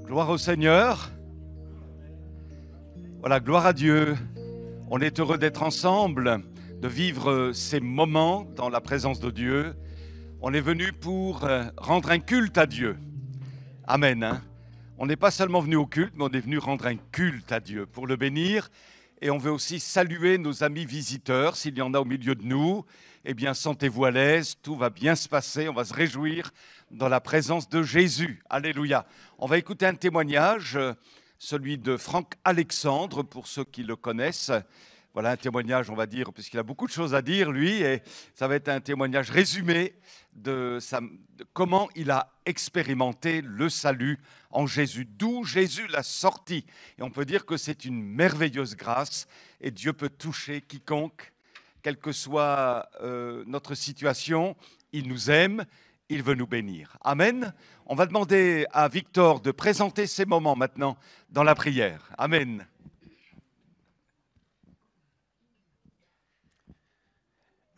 Gloire au Seigneur. Voilà, gloire à Dieu. On est heureux d'être ensemble, de vivre ces moments dans la présence de Dieu. On est venu pour rendre un culte à Dieu. Amen. Hein? On n'est pas seulement venu au culte, mais on est venu rendre un culte à Dieu pour le bénir. Et on veut aussi saluer nos amis visiteurs, s'il y en a au milieu de nous. Eh bien, sentez-vous à l'aise, tout va bien se passer, on va se réjouir dans la présence de Jésus. Alléluia. On va écouter un témoignage, celui de Franck Alexandre, pour ceux qui le connaissent. Voilà un témoignage, on va dire, puisqu'il a beaucoup de choses à dire, lui, et ça va être un témoignage résumé de comment il a expérimenté le salut en Jésus, d'où Jésus l'a sorti. Et on peut dire que c'est une merveilleuse grâce, et Dieu peut toucher quiconque, quelle que soit notre situation, il nous aime, il veut nous bénir. Amen. On va demander à Victor de présenter ces moments maintenant dans la prière. Amen.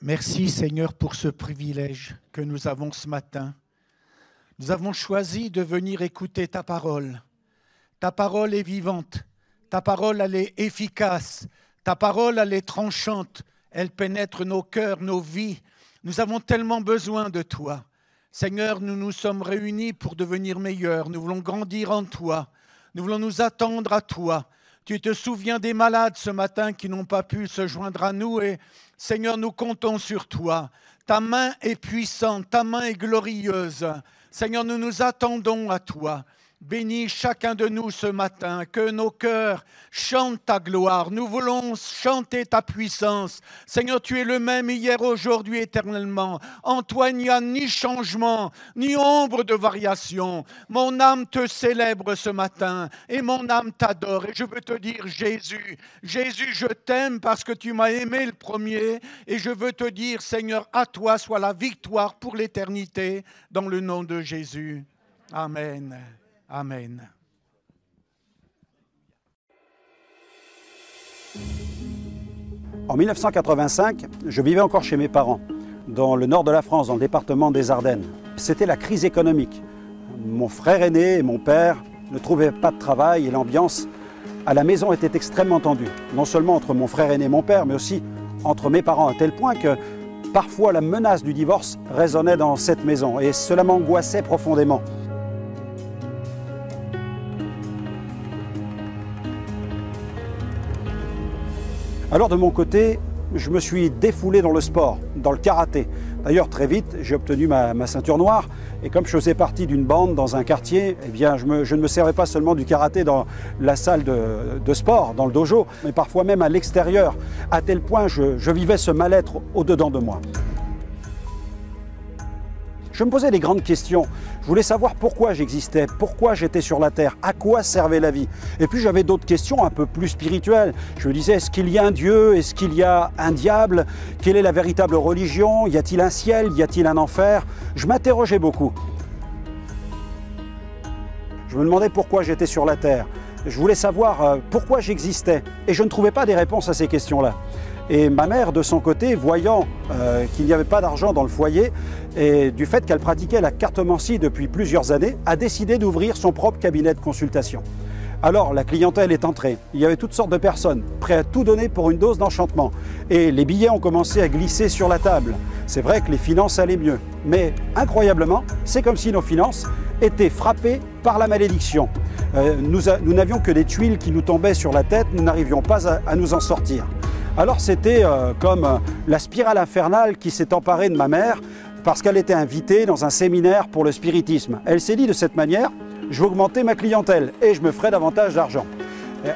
Merci Seigneur pour ce privilège que nous avons ce matin. Nous avons choisi de venir écouter ta parole. Ta parole est vivante, ta parole elle est efficace, ta parole elle est tranchante, elle pénètre nos cœurs, nos vies. Nous avons tellement besoin de toi. Seigneur, nous nous sommes réunis pour devenir meilleurs. Nous voulons grandir en toi. Nous voulons nous attendre à toi. Tu te souviens des malades ce matin qui n'ont pas pu se joindre à nous et Seigneur, nous comptons sur toi. Ta main est puissante, ta main est glorieuse. Seigneur, nous nous attendons à toi. Bénis chacun de nous ce matin, que nos cœurs chantent ta gloire. Nous voulons chanter ta puissance. Seigneur, tu es le même hier, aujourd'hui, éternellement. En toi, il n'y a ni changement, ni ombre de variation. Mon âme te célèbre ce matin et mon âme t'adore. Et je veux te dire, Jésus, Jésus, je t'aime parce que tu m'as aimé le premier. Et je veux te dire, Seigneur, à toi soit la victoire pour l'éternité, dans le nom de Jésus. Amen. Amen. En 1985, je vivais encore chez mes parents, dans le nord de la France, dans le département des Ardennes. C'était la crise économique. Mon frère aîné et mon père ne trouvaient pas de travail et l'ambiance à la maison était extrêmement tendue. Non seulement entre mon frère aîné et mon père, mais aussi entre mes parents, à tel point que parfois la menace du divorce résonnait dans cette maison et cela m'angoissait profondément. Alors de mon côté, je me suis défoulé dans le sport, dans le karaté. D'ailleurs, très vite, j'ai obtenu ma ceinture noire. Et comme je faisais partie d'une bande dans un quartier, eh bien, je ne me servais pas seulement du karaté dans la salle de sport, dans le dojo, mais parfois même à l'extérieur, à tel point je vivais ce mal-être au-dedans de moi. Je me posais des grandes questions. Je voulais savoir pourquoi j'existais, pourquoi j'étais sur la terre, à quoi servait la vie. Et puis j'avais d'autres questions un peu plus spirituelles. Je me disais, est-ce qu'il y a un Dieu? Est-ce qu'il y a un diable? Quelle est la véritable religion? Y a-t-il un ciel? Y a-t-il un enfer? Je m'interrogeais beaucoup. Je me demandais pourquoi j'étais sur la terre. Je voulais savoir pourquoi j'existais. Et je ne trouvais pas des réponses à ces questions-là. Et ma mère, de son côté, voyant qu'il n'y avait pas d'argent dans le foyer, et du fait qu'elle pratiquait la cartomancie depuis plusieurs années, a décidé d'ouvrir son propre cabinet de consultation. Alors, la clientèle est entrée. Il y avait toutes sortes de personnes, prêtes à tout donner pour une dose d'enchantement. Et les billets ont commencé à glisser sur la table. C'est vrai que les finances allaient mieux. Mais, incroyablement, c'est comme si nos finances était frappé par la malédiction. Nous n'avions que des tuiles qui nous tombaient sur la tête, nous n'arrivions pas à nous en sortir. Alors c'était comme la spirale infernale qui s'est emparée de ma mère parce qu'elle était invitée dans un séminaire pour le spiritisme. Elle s'est dit de cette manière, je vais augmenter ma clientèle et je me ferai davantage d'argent.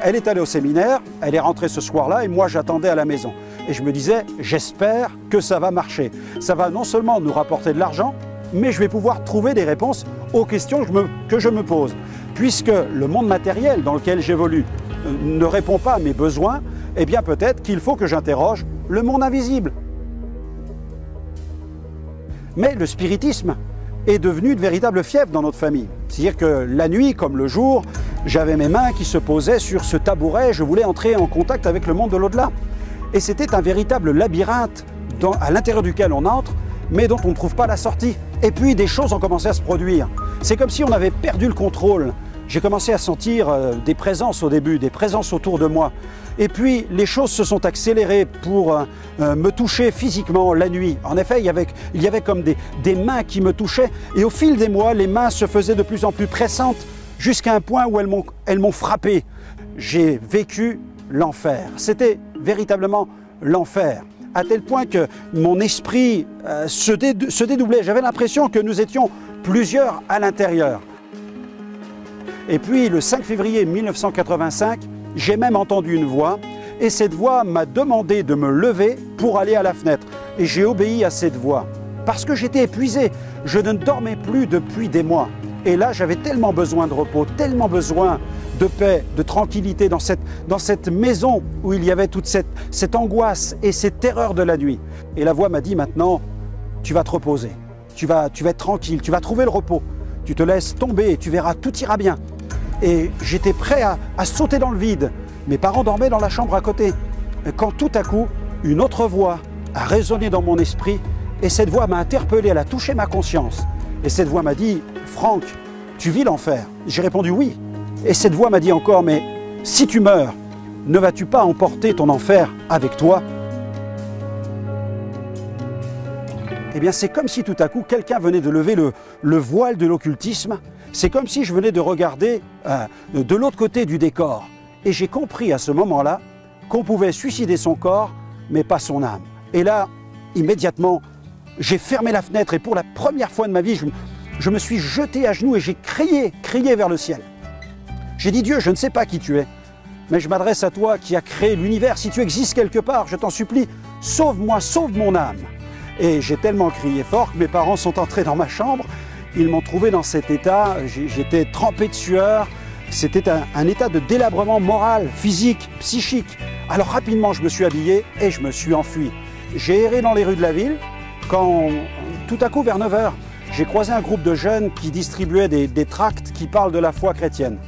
Elle est allée au séminaire, elle est rentrée ce soir-là et moi j'attendais à la maison. Et je me disais, j'espère que ça va marcher. Ça va non seulement nous rapporter de l'argent, mais je vais pouvoir trouver des réponses aux questions que je me pose. Puisque le monde matériel dans lequel j'évolue ne répond pas à mes besoins, eh bien peut-être qu'il faut que j'interroge le monde invisible. Mais le spiritisme est devenu de véritables fièvres dans notre famille. C'est-à-dire que la nuit comme le jour, j'avais mes mains qui se posaient sur ce tabouret, je voulais entrer en contact avec le monde de l'au-delà. Et c'était un véritable labyrinthe à l'intérieur duquel on entre, mais dont on ne trouve pas la sortie. Et puis des choses ont commencé à se produire. C'est comme si on avait perdu le contrôle. J'ai commencé à sentir des présences au début, des présences autour de moi. Et puis les choses se sont accélérées pour me toucher physiquement la nuit. En effet, il y avait comme des mains qui me touchaient. Et au fil des mois, les mains se faisaient de plus en plus pressantes jusqu'à un point où elles m'ont frappé. J'ai vécu l'enfer. C'était véritablement l'enfer. À tel point que mon esprit se dédoublait. J'avais l'impression que nous étions plusieurs à l'intérieur. Et puis le 5 février 1985, j'ai même entendu une voix et cette voix m'a demandé de me lever pour aller à la fenêtre. Et j'ai obéi à cette voix parce que j'étais épuisé. Je ne dormais plus depuis des mois. Et là, j'avais tellement besoin de repos, tellement besoin de paix, de tranquillité dans cette maison où il y avait toute cette angoisse et cette terreur de la nuit. Et la voix m'a dit maintenant, tu vas te reposer, tu vas être tranquille, tu vas trouver le repos, tu te laisses tomber et tu verras, tout ira bien. Et j'étais prêt à sauter dans le vide. Mes parents dormaient dans la chambre à côté. Quand tout à coup, une autre voix a résonné dans mon esprit et cette voix m'a interpellé, elle a touché ma conscience. Et cette voix m'a dit, Franck, tu vis l'enfer? J'ai répondu oui. Et cette voix m'a dit encore, mais si tu meurs, ne vas-tu pas emporter ton enfer avec toi? Eh bien, c'est comme si tout à coup, quelqu'un venait de lever le voile de l'occultisme. C'est comme si je venais de regarder de l'autre côté du décor. Et j'ai compris à ce moment-là qu'on pouvait suicider son corps, mais pas son âme. Et là, immédiatement, j'ai fermé la fenêtre et pour la première fois de ma vie, je me suis jeté à genoux et j'ai crié vers le ciel. J'ai dit, Dieu, je ne sais pas qui tu es, mais je m'adresse à toi qui as créé l'univers. Si tu existes quelque part, je t'en supplie, sauve-moi, sauve mon âme. Et j'ai tellement crié fort que mes parents sont entrés dans ma chambre. Ils m'ont trouvé dans cet état, j'étais trempé de sueur. C'était un état de délabrement moral, physique, psychique. Alors rapidement, je me suis habillé et je me suis enfui. J'ai erré dans les rues de la ville quand, tout à coup, vers 9 h, j'ai croisé un groupe de jeunes qui distribuaient des tracts qui parlent de la foi chrétienne.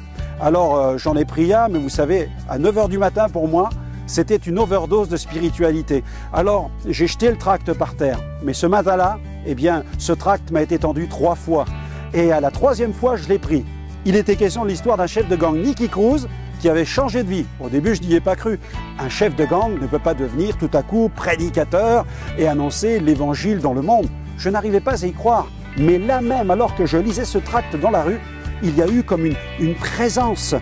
Alors j'en ai pris un, mais vous savez, à 9 h du matin pour moi, c'était une overdose de spiritualité. Alors j'ai jeté le tract par terre. Mais ce matin-là, eh bien, ce tract m'a été tendu 3 fois. Et à la 3e fois, je l'ai pris. Il était question de l'histoire d'un chef de gang, Nicky Cruz, qui avait changé de vie. Au début, je n'y ai pas cru. Un chef de gang ne peut pas devenir tout à coup prédicateur et annoncer l'évangile dans le monde. Je n'arrivais pas à y croire. Mais là même, alors que je lisais ce tract dans la rue, il y a eu comme une présence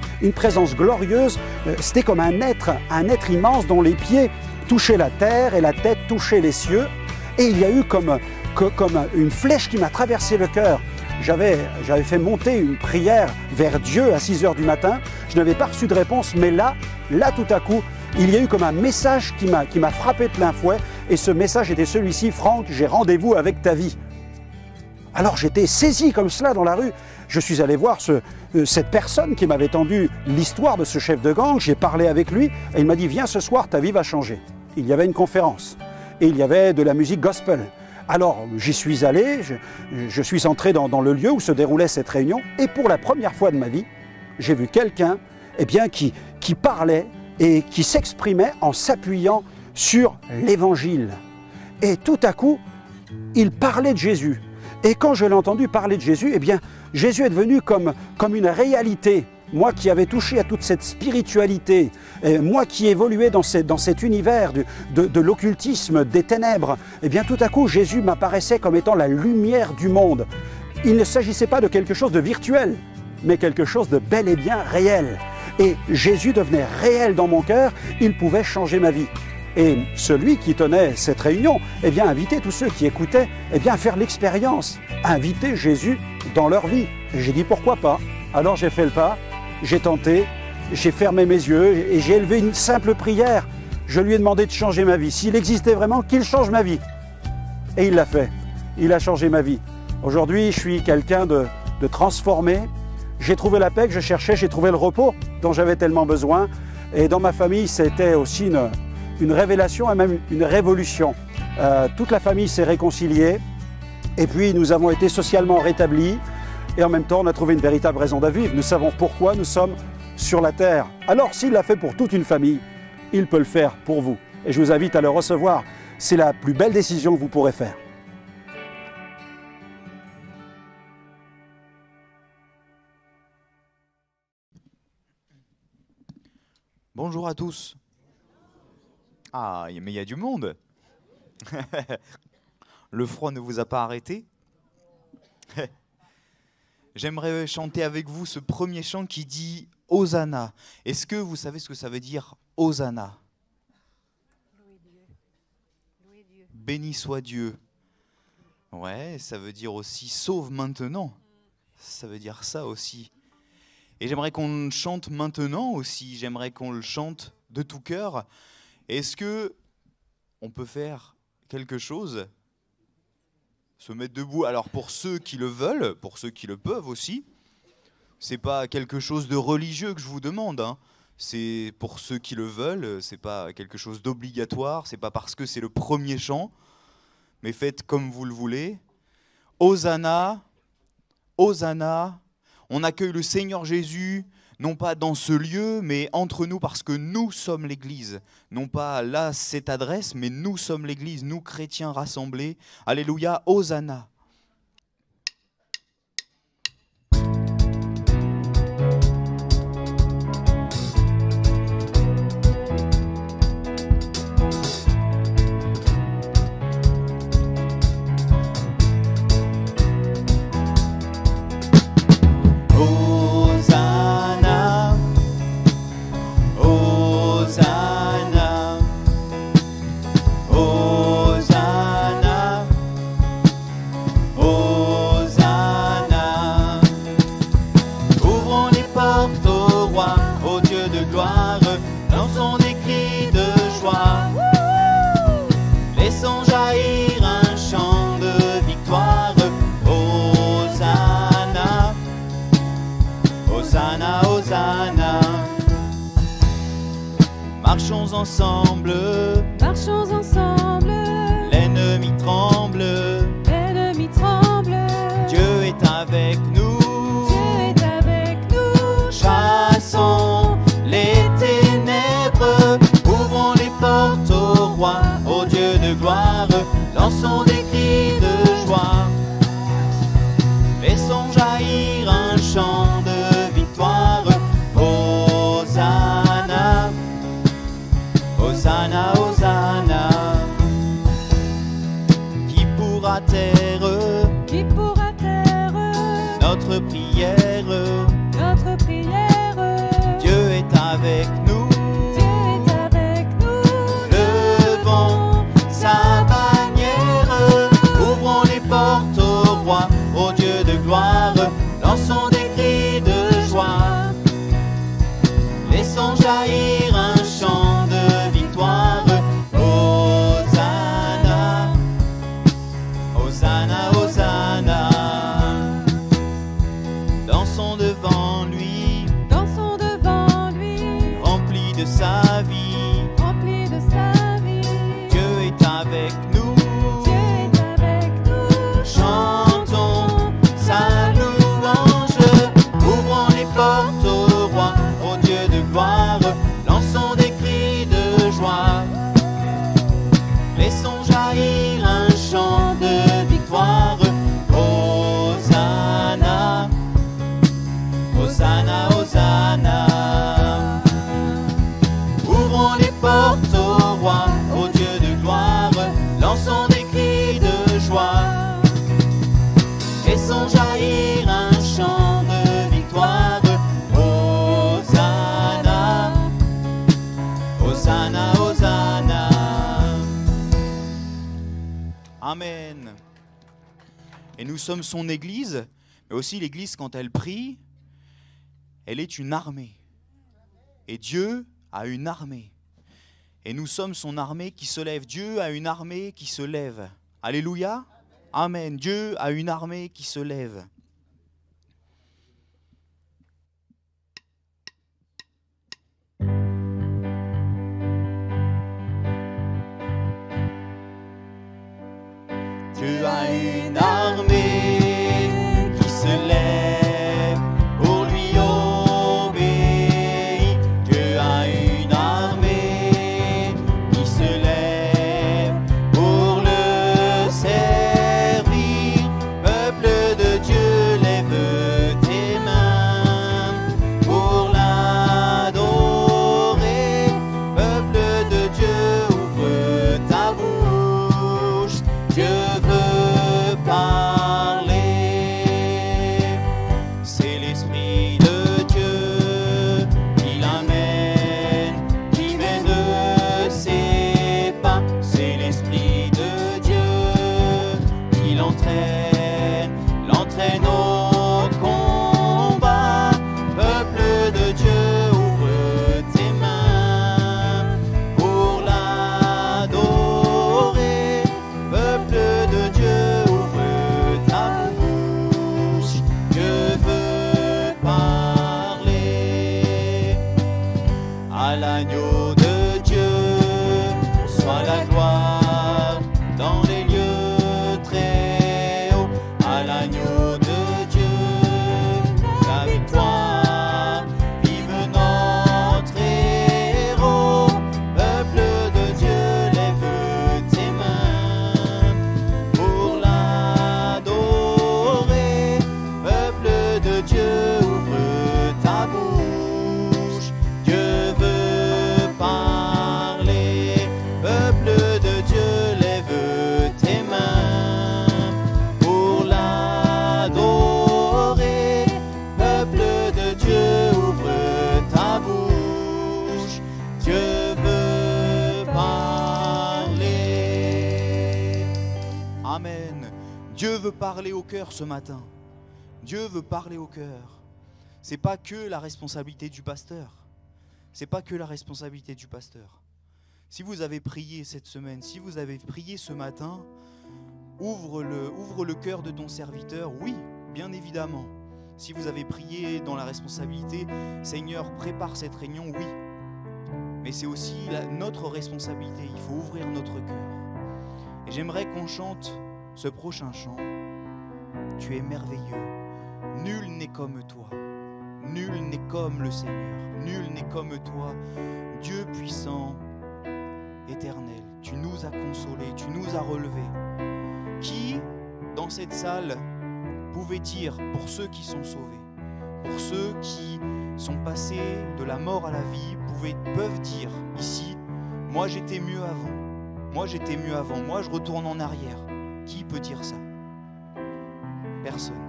glorieuse. C'était comme un être immense dont les pieds touchaient la terre et la tête touchait les cieux. Et il y a eu comme une flèche qui m'a traversé le cœur. J'avais fait monter une prière vers Dieu à 6 h du matin. Je n'avais pas reçu de réponse, mais là, tout à coup, il y a eu comme un message qui m'a frappé de plein fouet. Et ce message était celui-ci, Franck, j'ai rendez-vous avec ta vie. Alors j'étais saisi comme cela dans la rue. Je suis allé voir cette personne qui m'avait tendu l'histoire de ce chef de gang. J'ai parlé avec lui et il m'a dit, viens ce soir, ta vie va changer. Il y avait une conférence et il y avait de la musique gospel. Alors j'y suis allé, je suis entré dans le lieu où se déroulait cette réunion et pour la première fois de ma vie, j'ai vu quelqu'un qui parlait et qui s'exprimait en s'appuyant sur l'Évangile. Et tout à coup, il parlait de Jésus. Et quand je l'ai entendu parler de Jésus, eh bien, Jésus est devenu comme une réalité. Moi qui avais touché à toute cette spiritualité, moi qui évoluais dans cet univers de l'occultisme, des ténèbres, eh bien tout à coup Jésus m'apparaissait comme étant la lumière du monde. il ne s'agissait pas de quelque chose de virtuel, mais quelque chose de bel et bien réel. Et Jésus devenait réel dans mon cœur, il pouvait changer ma vie. Et celui qui tenait cette réunion, eh bien, invitait tous ceux qui écoutaient, eh bien, à faire l'expérience, à inviter Jésus dans leur vie. Et j'ai dit pourquoi pas. Alors j'ai fait le pas, j'ai tenté, j'ai fermé mes yeux et j'ai élevé une simple prière. Je lui ai demandé de changer ma vie. S'il existait vraiment, qu'il change ma vie. Et il l'a fait. Il a changé ma vie. Aujourd'hui, je suis quelqu'un de transformé. J'ai trouvé la paix que je cherchais, j'ai trouvé le repos dont j'avais tellement besoin. Et dans ma famille, c'était aussi une révélation et même une révolution. Toute la famille s'est réconciliée. Et puis, nous avons été socialement rétablis. Et en même temps, on a trouvé une véritable raison de vivre. Nous savons pourquoi nous sommes sur la terre. Alors, s'il l'a fait pour toute une famille, il peut le faire pour vous. Et je vous invite à le recevoir. C'est la plus belle décision que vous pourrez faire. Bonjour à tous. Ah, mais il y a du monde. Le froid ne vous a pas arrêté? J'aimerais chanter avec vous ce premier chant qui dit Hosanna. Est-ce que vous savez ce que ça veut dire Hosanna? Louez Dieu. Louez Dieu. Béni soit Dieu. Ouais, ça veut dire aussi sauve maintenant. Ça veut dire ça aussi. Et j'aimerais qu'on le chante maintenant aussi. J'aimerais qu'on le chante de tout cœur. Est-ce que on peut faire quelque chose? Se mettre debout. Alors pour ceux qui le veulent, pour ceux qui le peuvent aussi, c'est pas quelque chose de religieux que je vous demande, hein. C'est pour ceux qui le veulent, c'est pas quelque chose d'obligatoire, c'est pas parce que c'est le premier chant, mais faites comme vous le voulez. Hosanna, Hosanna, on accueille le Seigneur Jésus, non pas dans ce lieu, mais entre nous, parce que nous sommes l'Église. Non pas là, cette adresse, mais nous sommes l'Église, nous chrétiens rassemblés. Alléluia, Hosanna. Ensemble, marchons ensemble, l'ennemi tremble, l'ennemi tremble, Dieu est avec nous, Dieu est avec nous, chassons les ténèbres, ouvrons les portes au roi, au Dieu de gloire, lançons des cris de joie, laissons jaillir un chant de victoire, Hosanna. Hosanna, Hosanna, qui pourra taire notre prière, Dieu est avec nous, levons sa bannière, ouvrons les portes au roi, au Dieu de gloire, lançons des cris de joie, laissons jaillir un chant de victoire, Hosanna, Hosanna, Hosanna. Dansons devant lui, rempli de sa vie, Dieu est avec nous, chantons sa louange, ouvrons les portes au roi, au Dieu de gloire, lançons des cris de joie, laissons jaillir un chant de victoire, Hosanna, Hosanna, Hosanna. Ouvrons les portes au roi, au Dieu de gloire, lançons des cris de joie, laissons jaillir Hosanna, Hosanna. Amen. Et nous sommes son Église, mais aussi l'Église, quand elle prie, elle est une armée. Et Dieu a une armée. Et nous sommes son armée qui se lève. Dieu a une armée qui se lève. Alléluia. Amen. Dieu a une armée qui se lève. Dieu a une armée qui se lève pour lui obéir. Dieu a une armée qui se lève pour le servir. Peuple de Dieu, lève tes mains pour l'adorer. Peuple de Dieu, ouvre ta bouche. Dieu veut parler. C'est l'Esprit de Dieu qui l'amène, qui mène ses pas. C'est l'Esprit de Dieu qui l'entraîne, l'entraîne au combat. Peuple de Dieu, ouvre tes mains pour l'adorer. Peuple de Dieu, ouvre ta bouche. Dieu veut parler. À l'agneau de Dieu soit la gloire dans les lieux très hauts. À l'agneau de Dieu, la victoire, vive notre héros. Peuple de Dieu, lève tes mains pour l'adorer. Peuple de Dieu, ouvre ta bouche. Dieu veut parler. Peuple de Dieu, lève tes mains pour l'adorer. Peuple de Dieu, ouvre ta bouche. Dieu veut parler. Amen. Dieu veut parler au cœur ce matin. Dieu veut parler au cœur. C'est pas que la responsabilité du pasteur. C'est pas que la responsabilité du pasteur. Si vous avez prié cette semaine, si vous avez prié ce matin, ouvre le cœur de ton serviteur. Oui, bien évidemment. Si vous avez prié dans la responsabilité, Seigneur, prépare cette réunion, oui. Mais c'est aussi notre responsabilité. Il faut ouvrir notre cœur. Et j'aimerais qu'on chante ce prochain chant. Tu es merveilleux. Nul n'est comme toi. Nul n'est comme le Seigneur. Nul n'est comme toi. Dieu puissant, éternel. Tu nous as consolés, tu nous as relevés. Qui, dans cette salle, pouvait dire, pour ceux qui sont sauvés, pour ceux qui sont passés de la mort à la vie, peuvent dire ici, moi j'étais mieux avant, moi j'étais mieux avant, moi je retourne en arrière. Qui peut dire ça? Personne.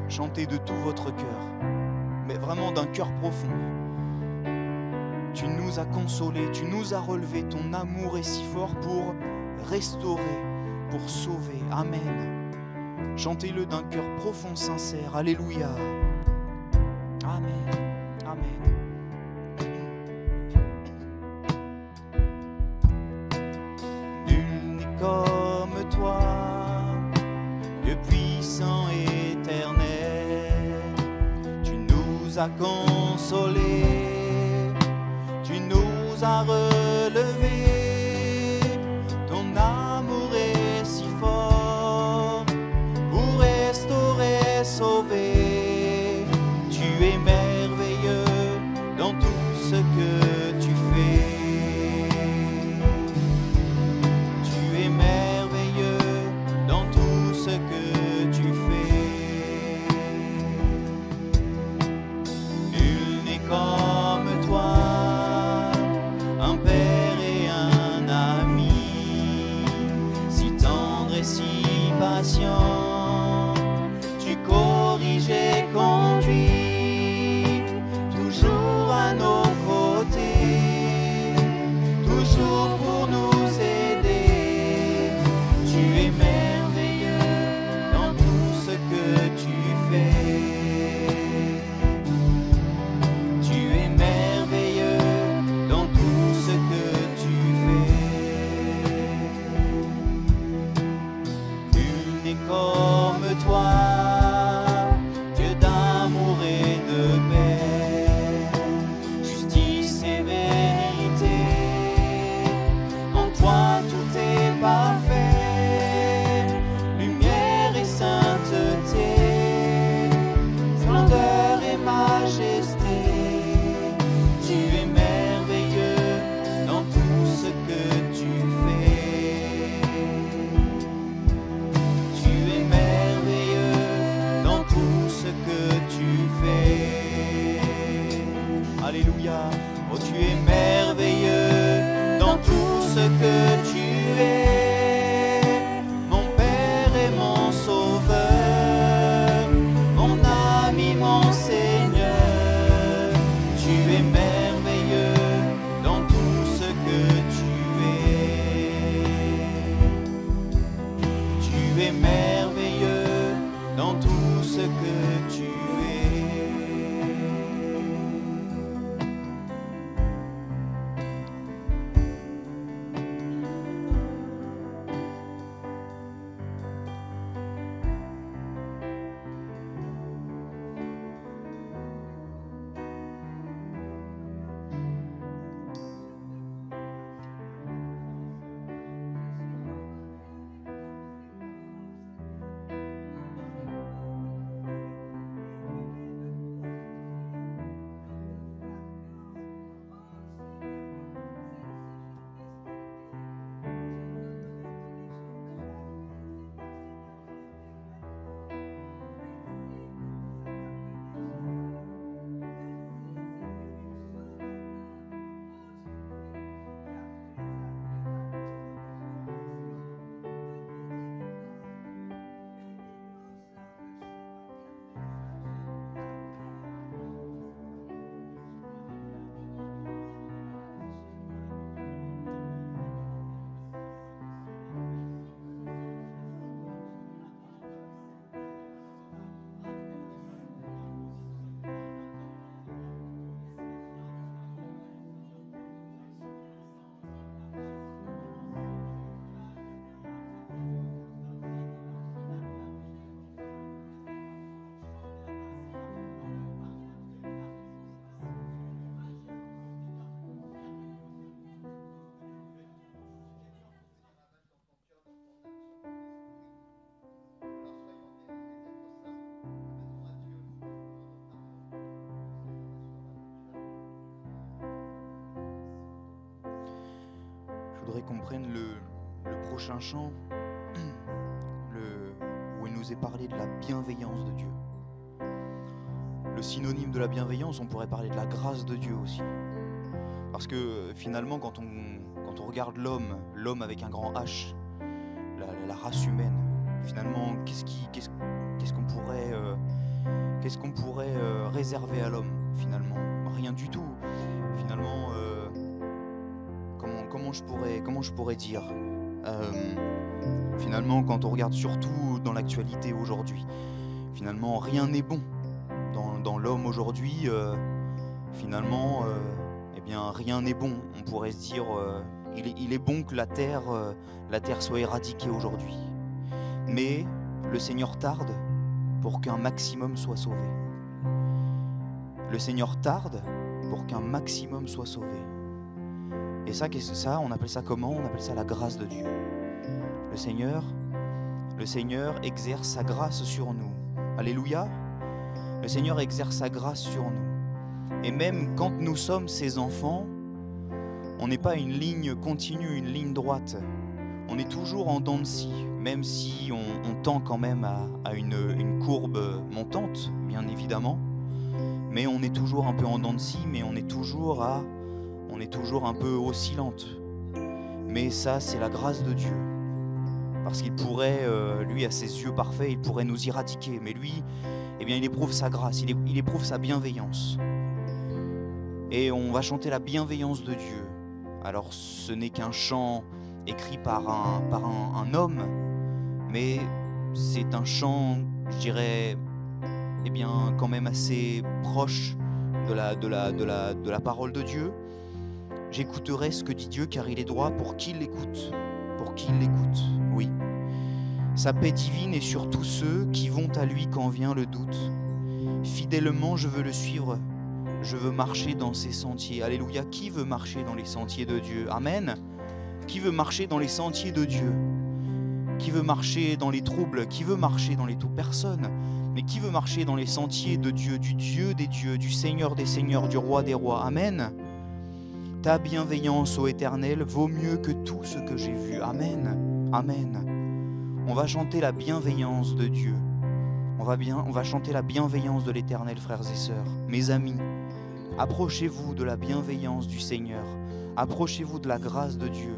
Chantez de tout votre cœur, mais vraiment d'un cœur profond. Tu nous as consolés, tu nous as relevés, ton amour est si fort pour restaurer, pour sauver. Amen. Chantez-le d'un cœur profond, sincère. Alléluia. Amen. Amen. Nul n'est comme toi, Dieu puissant et éternel. Tu nous as consolés, tu nous as relevés. Ton amour est si fort pour restaurer, sauver. Tu es merveilleux dans tout ce que tu fais. Tu es merveilleux dans tout ce que tu fais. Nul n'est comme toi, un Père voudrais qu'on prenne le prochain chant, où il nous est parlé de la bienveillance de Dieu. Le synonyme de la bienveillance, on pourrait parler de la grâce de Dieu aussi. Parce que finalement, quand on regarde l'homme avec un grand H, la race humaine, finalement, qu'est-ce qu'on pourrait réserver à l'homme, finalement? Rien du tout. Finalement, comment je pourrais dire finalement, quand on regarde surtout dans l'actualité aujourd'hui, finalement, rien n'est bon. Dans l'homme aujourd'hui, finalement, eh bien, rien n'est bon. On pourrait se dire, il est bon que la terre soit éradiquée aujourd'hui. Mais le Seigneur tarde pour qu'un maximum soit sauvé. Le Seigneur tarde pour qu'un maximum soit sauvé. Et ça, qu'est-ce que ça? On appelle ça comment? On appelle ça la grâce de Dieu. Le Seigneur exerce sa grâce sur nous. Alléluia. Le Seigneur exerce sa grâce sur nous. Et même quand nous sommes ses enfants, on n'est pas une ligne continue, une ligne droite. On est toujours en dents de scie, même si on tend quand même à une courbe montante, bien évidemment. Mais on est toujours un peu en dents de scie, mais on est toujours un peu oscillante. Mais ça, c'est la grâce de Dieu. Parce qu'il pourrait, lui, à ses yeux parfaits, il pourrait nous éradiquer. Mais lui, eh bien, il éprouve sa grâce, il éprouve sa bienveillance. Et on va chanter la bienveillance de Dieu. Alors, ce n'est qu'un chant écrit par un homme, mais c'est un chant, je dirais, eh bien, quand même assez proche de la parole de Dieu. J'écouterai ce que dit Dieu, car il est droit pour qui l'écoute. Pour qui l'écoute, oui. Sa paix divine est sur tous ceux qui vont à lui quand vient le doute. Fidèlement, je veux le suivre. Je veux marcher dans ses sentiers. Alléluia. Qui veut marcher dans les sentiers de Dieu? Amen. Qui veut marcher dans les sentiers de Dieu? Qui veut marcher dans les troubles? Qui veut marcher dans les tout? Personne. Mais qui veut marcher dans les sentiers de Dieu, du Dieu des dieux, du Seigneur des seigneurs, du Roi des rois? Amen. Ta bienveillance, ô Éternel, vaut mieux que tout ce que j'ai vu. Amen. Amen. On va chanter la bienveillance de Dieu. On va chanter la bienveillance de l'Éternel, frères et sœurs. Mes amis, approchez-vous de la bienveillance du Seigneur. Approchez-vous de la grâce de Dieu.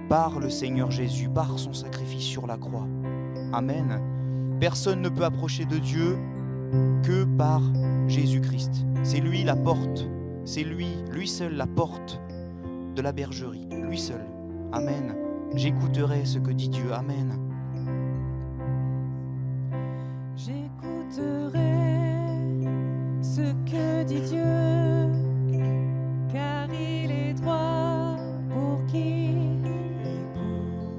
Par le Seigneur Jésus, par son sacrifice sur la croix. Amen. Personne ne peut approcher de Dieu que par Jésus-Christ. C'est lui la porte. C'est lui seul la porte de la bergerie. Lui seul. Amen. J'écouterai ce que dit Dieu. Amen. J'écouterai ce que dit Dieu, car il est droit pour qui l'écoute.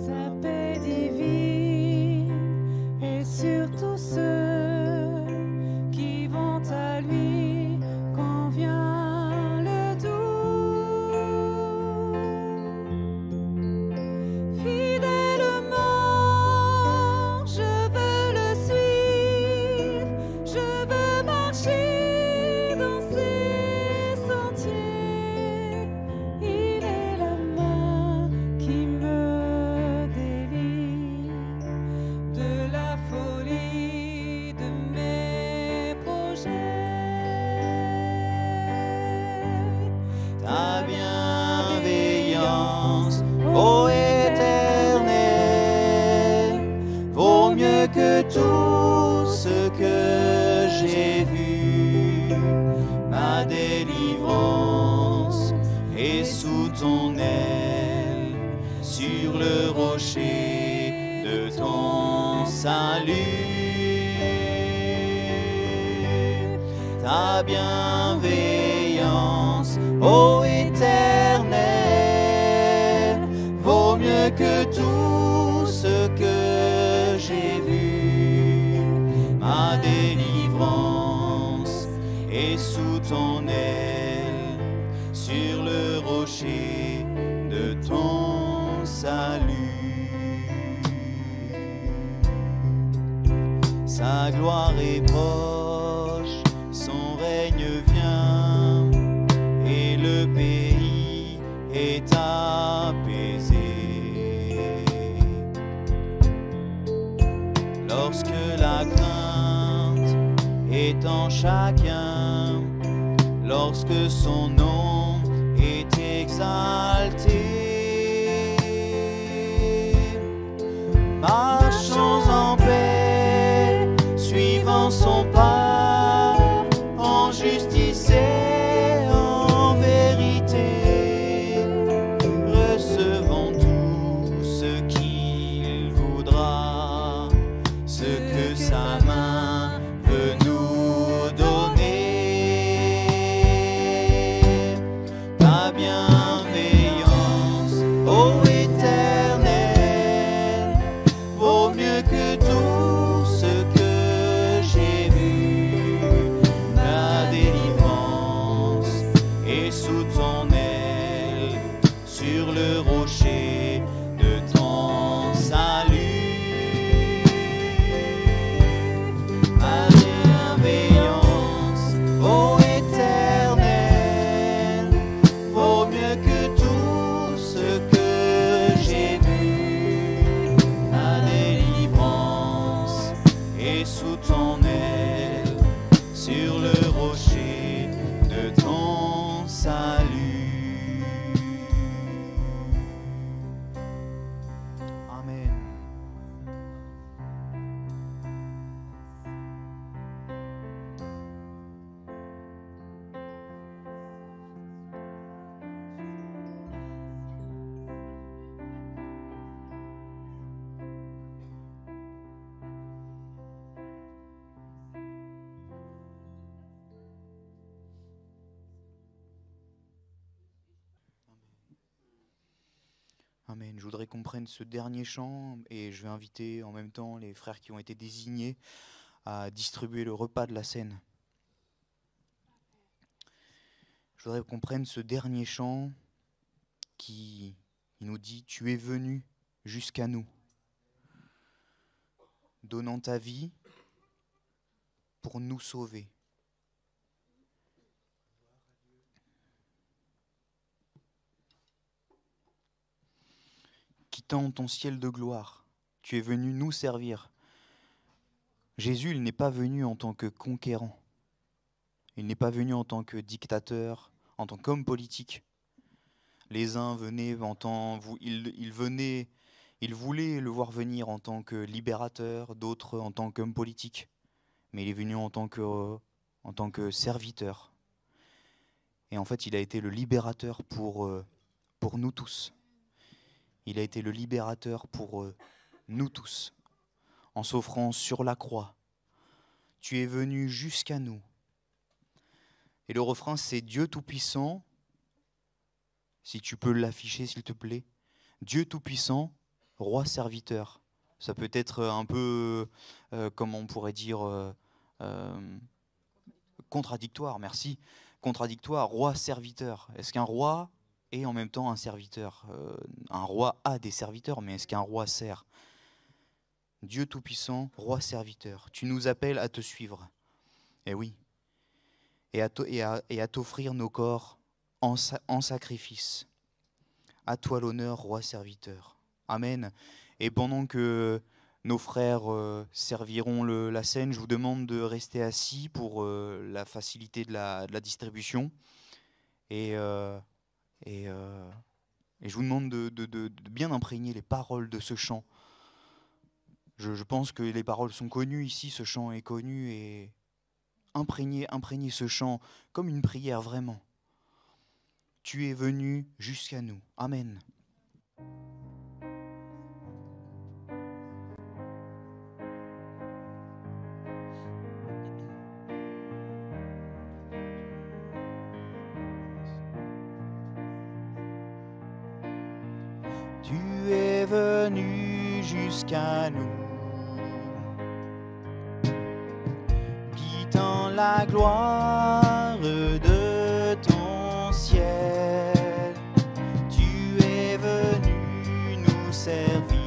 Sa paix divine est sur tous ceux qui vont à lui quand vient le doute. Fidèlement, je veux le suivre, je veux marcher dans ses sentiers. Il est la main qui me délivre de la folie de mes projets. Ta bienveillance, ô Éternel, vaut mieux que tout ce que j'ai vu. Ma délivrance est sous ton aile, sur le rocher de ton salut. Ta bienveillance, ô Éternel, vaut mieux que tout ce que j'ai vu. Ma délivrance est sous ton aile, sur le rocher de ton salut. Sa gloire est proche, son règne vient. bien lorsque son nom est exalté. Marchons en paix, suivant son pas, en justice et en vérité. Recevons tout ce qu'il voudra, ce que sa main veut nous donner. Ta bienveillance, ô Éternel, vaut mieux que tout ce que j'ai vu. La délivrance est sous ton aile, sur le rocher de ton salut. Ma bienveillance, ô Éternel, vaut mieux que tout ce que j'ai vu. La délivrance est sous ton aile, sur le rocher de ton salut. Amen. Amen. Je voudrais qu'on prenne ce dernier chant et je vais inviter en même temps les frères qui ont été désignés à distribuer le repas de la scène. Je voudrais qu'on prenne ce dernier chant qui nous dit « Tu es venu jusqu'à nous, donnant ta vie pour nous sauver. » Quittant ton ciel de gloire, tu es venu nous servir. Jésus, il n'est pas venu en tant que conquérant. Il n'est pas venu en tant que dictateur, en tant qu'homme politique. Les uns venaient ils voulaient le voir venir en tant que libérateur, d'autres en tant qu'homme politique. Mais il est venu en tant que serviteur. Et en fait, il a été le libérateur pour nous tous. Il a été le libérateur pour nous tous, en s'offrant sur la croix. Tu es venu jusqu'à nous. Et le refrain, c'est Dieu Tout-Puissant. Si tu peux l'afficher, s'il te plaît. Dieu Tout-Puissant, Roi serviteur. Ça peut être un peu, comment on pourrait dire, contradictoire, merci. Contradictoire, Roi serviteur. Est-ce qu'un roi et en même temps un serviteur. Un roi a des serviteurs, mais est-ce qu'un roi sert? Dieu Tout-Puissant, Roi serviteur, tu nous appelles à te suivre. Eh oui. Et à t'offrir nos corps en sacrifice. À toi l'honneur, Roi serviteur. Amen. Et pendant que nos frères serviront la scène, je vous demande de rester assis pour la facilité de la distribution. Et je vous demande de bien imprégner les paroles de ce chant. Je pense que les paroles sont connues ici, ce chant est connu, et imprégner ce chant comme une prière vraiment. Tu es venu jusqu'à nous. Amen. Tu es venu jusqu'à nous, quittant la gloire de ton ciel. Tu es venu nous servir,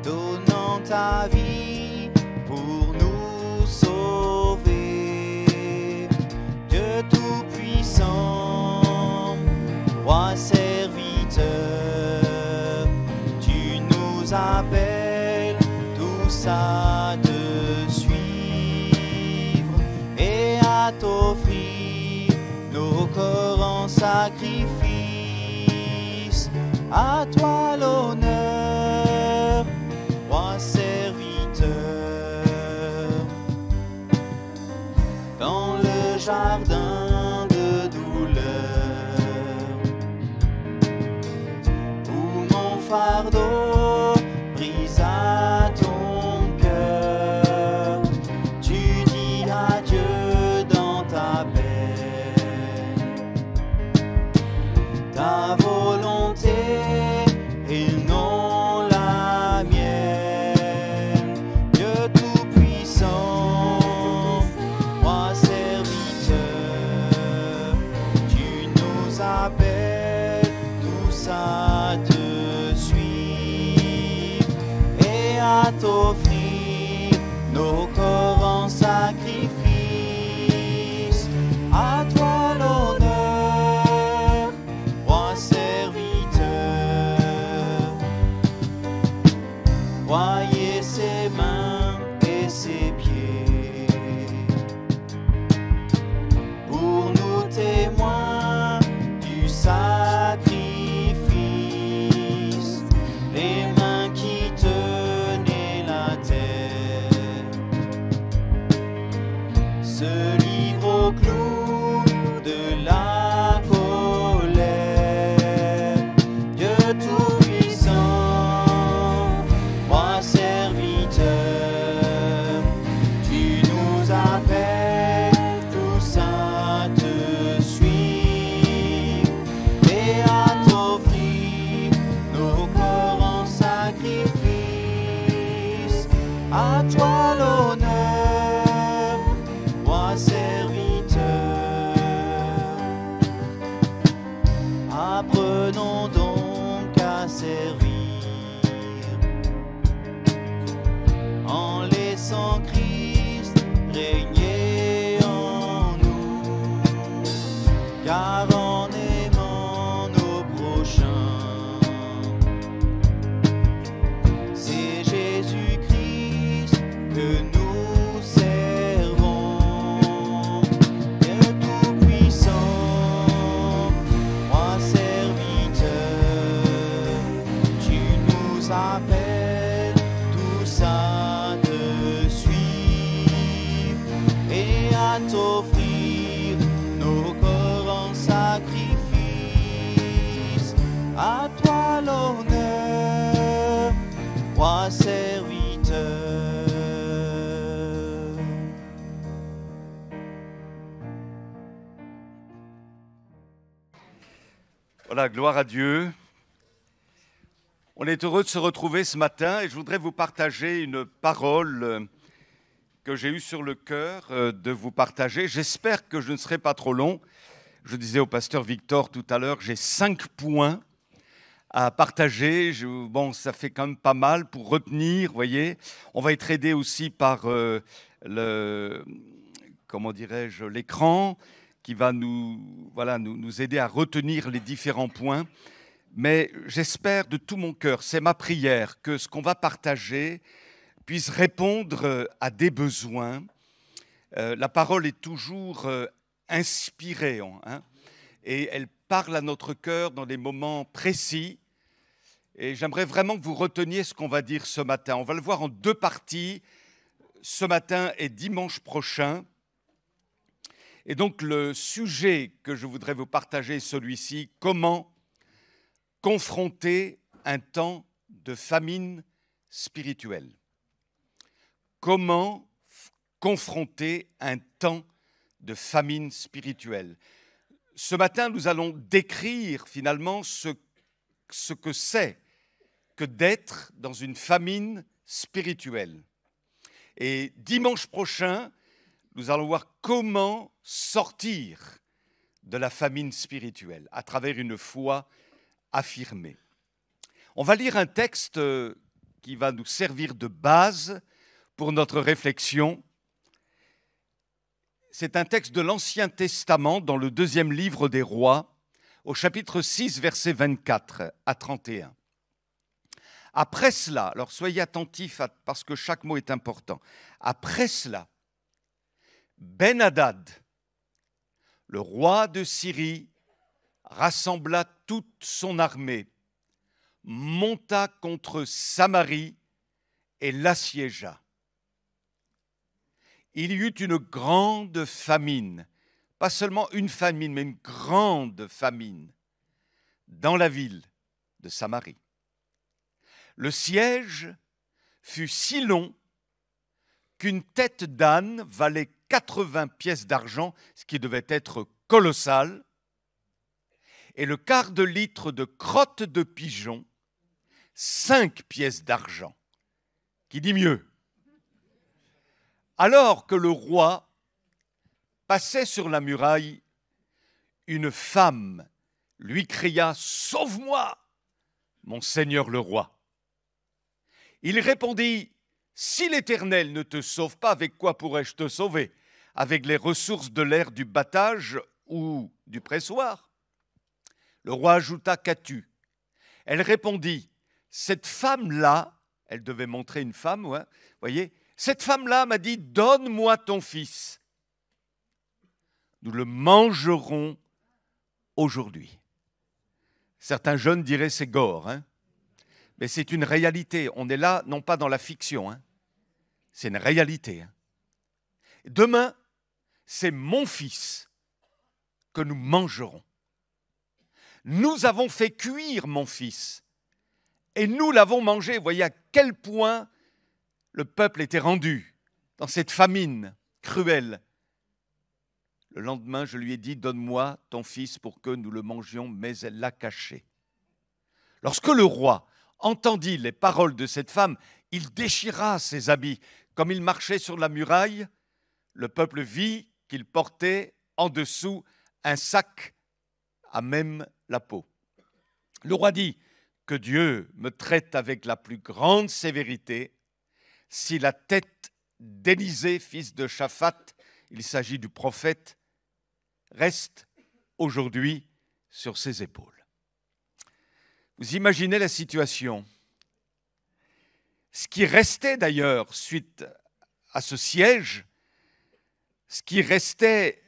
donnant ta vie pour nous sauver. Dieu Tout-Puissant, Roi serviteur, tu nous appelles tous à te suivre. sacrifice, à toi l'honneur, roi serviteur. Dans le jardin de douleur, où mon fardeau brise à ton cœur, tu dis adieu dans ta paix. Ta volonté et non la mienne, Dieu tout-puissant, roi serviteur, tu nous appelles tous à te suivre et à t'offrir nos corps en sacrifice. À toi l'honneur, roi serviteur. Voyez ses mains et ses pieds, pour nous témoins du sacrifice, les mains qui tenaient la terre se livrent au clou de la colère. Dieu tout-puissant, roi serviteur, tu nous appelles tous à te suivre et à t'offrir nos corps en sacrifice. À toi l'honneur, roi serviteur. Apprenons donc à servir en laissant Christ régner en nous, car en aimant nos prochains, c'est Jésus-Christ que nous servons. Dieu tout-puissant, roi serviteur, tu nous appelles tous à te suivre et à t'offrir nos corps en sacrifice. À toi l'honneur, roi serviteur. Voilà, gloire à Dieu. On est heureux de se retrouver ce matin et je voudrais vous partager une parole que j'ai eue sur le cœur de vous partager. J'espère que je ne serai pas trop long. Je disais au pasteur Victor tout à l'heure, j'ai 5 points à partager. Bon, ça fait quand même pas mal pour retenir, vous voyez. On va être aidé aussi par l'écran qui va nous aider à retenir les différents points. Mais j'espère de tout mon cœur, c'est ma prière, que ce qu'on va partager puisse répondre à des besoins. La parole est toujours inspirée, et elle parle à notre cœur dans des moments précis. Et j'aimerais vraiment que vous reteniez ce qu'on va dire ce matin. On va le voir en 2 parties, ce matin et dimanche prochain. Et donc le sujet que je voudrais vous partager est celui-ci: comment confronter un temps de famine spirituelle. Comment confronter un temps de famine spirituelle. Ce matin, nous allons décrire finalement ce que c'est que d'être dans une famine spirituelle. Et dimanche prochain, nous allons voir comment sortir de la famine spirituelle à travers une foi affirmée. On va lire un texte qui va nous servir de base pour notre réflexion. C'est un texte de l'Ancien Testament dans le 2e livre des Rois, au chapitre 6, versets 24 à 31. Après cela, alors soyez attentifs parce que chaque mot est important. Après cela, Ben-Hadad, le roi de Syrie, rassembla toute son armée, monta contre Samarie et l'assiégea. Il y eut une grande famine, pas seulement une famine, mais une grande famine dans la ville de Samarie. Le siège fut si long qu'une tête d'âne valait 80 pièces d'argent, ce qui devait être colossal, et le quart de litre de crotte de pigeon, 5 pièces d'argent. Qui dit mieux? Alors que le roi passait sur la muraille, une femme lui cria « Sauve-moi, mon seigneur le roi !» Il répondit « Si l'Éternel ne te sauve pas, avec quoi pourrais-je te sauver? Avec les ressources de l'air du battage ou du pressoir ?» Le roi ajouta « Qu'as-tu » Elle répondit « Cette femme-là, elle devait montrer une femme, ouais, voyez, cette femme-là m'a dit « Donne-moi ton fils. Nous le mangerons aujourd'hui. » Certains jeunes diraient c'est gore, hein? Mais c'est une réalité. On est là, non pas dans la fiction, hein? C'est une réalité. Hein? Demain, c'est mon fils que nous mangerons. Nous avons fait cuire mon fils et nous l'avons mangé. Vous voyez à quel point le peuple était rendu dans cette famine cruelle. Le lendemain, je lui ai dit, donne-moi ton fils pour que nous le mangions, mais elle l'a caché. Lorsque le roi entendit les paroles de cette femme, il déchira ses habits. Comme il marchait sur la muraille, le peuple vit qu'il portait en dessous un sac à même la peau. Le roi dit, que Dieu me traite avec la plus grande sévérité si la tête d'Élisée, fils de Shaphat, il s'agit du prophète, reste aujourd'hui sur ses épaules. Vous imaginez la situation. Ce qui restait d'ailleurs suite à ce siège, ce qui restait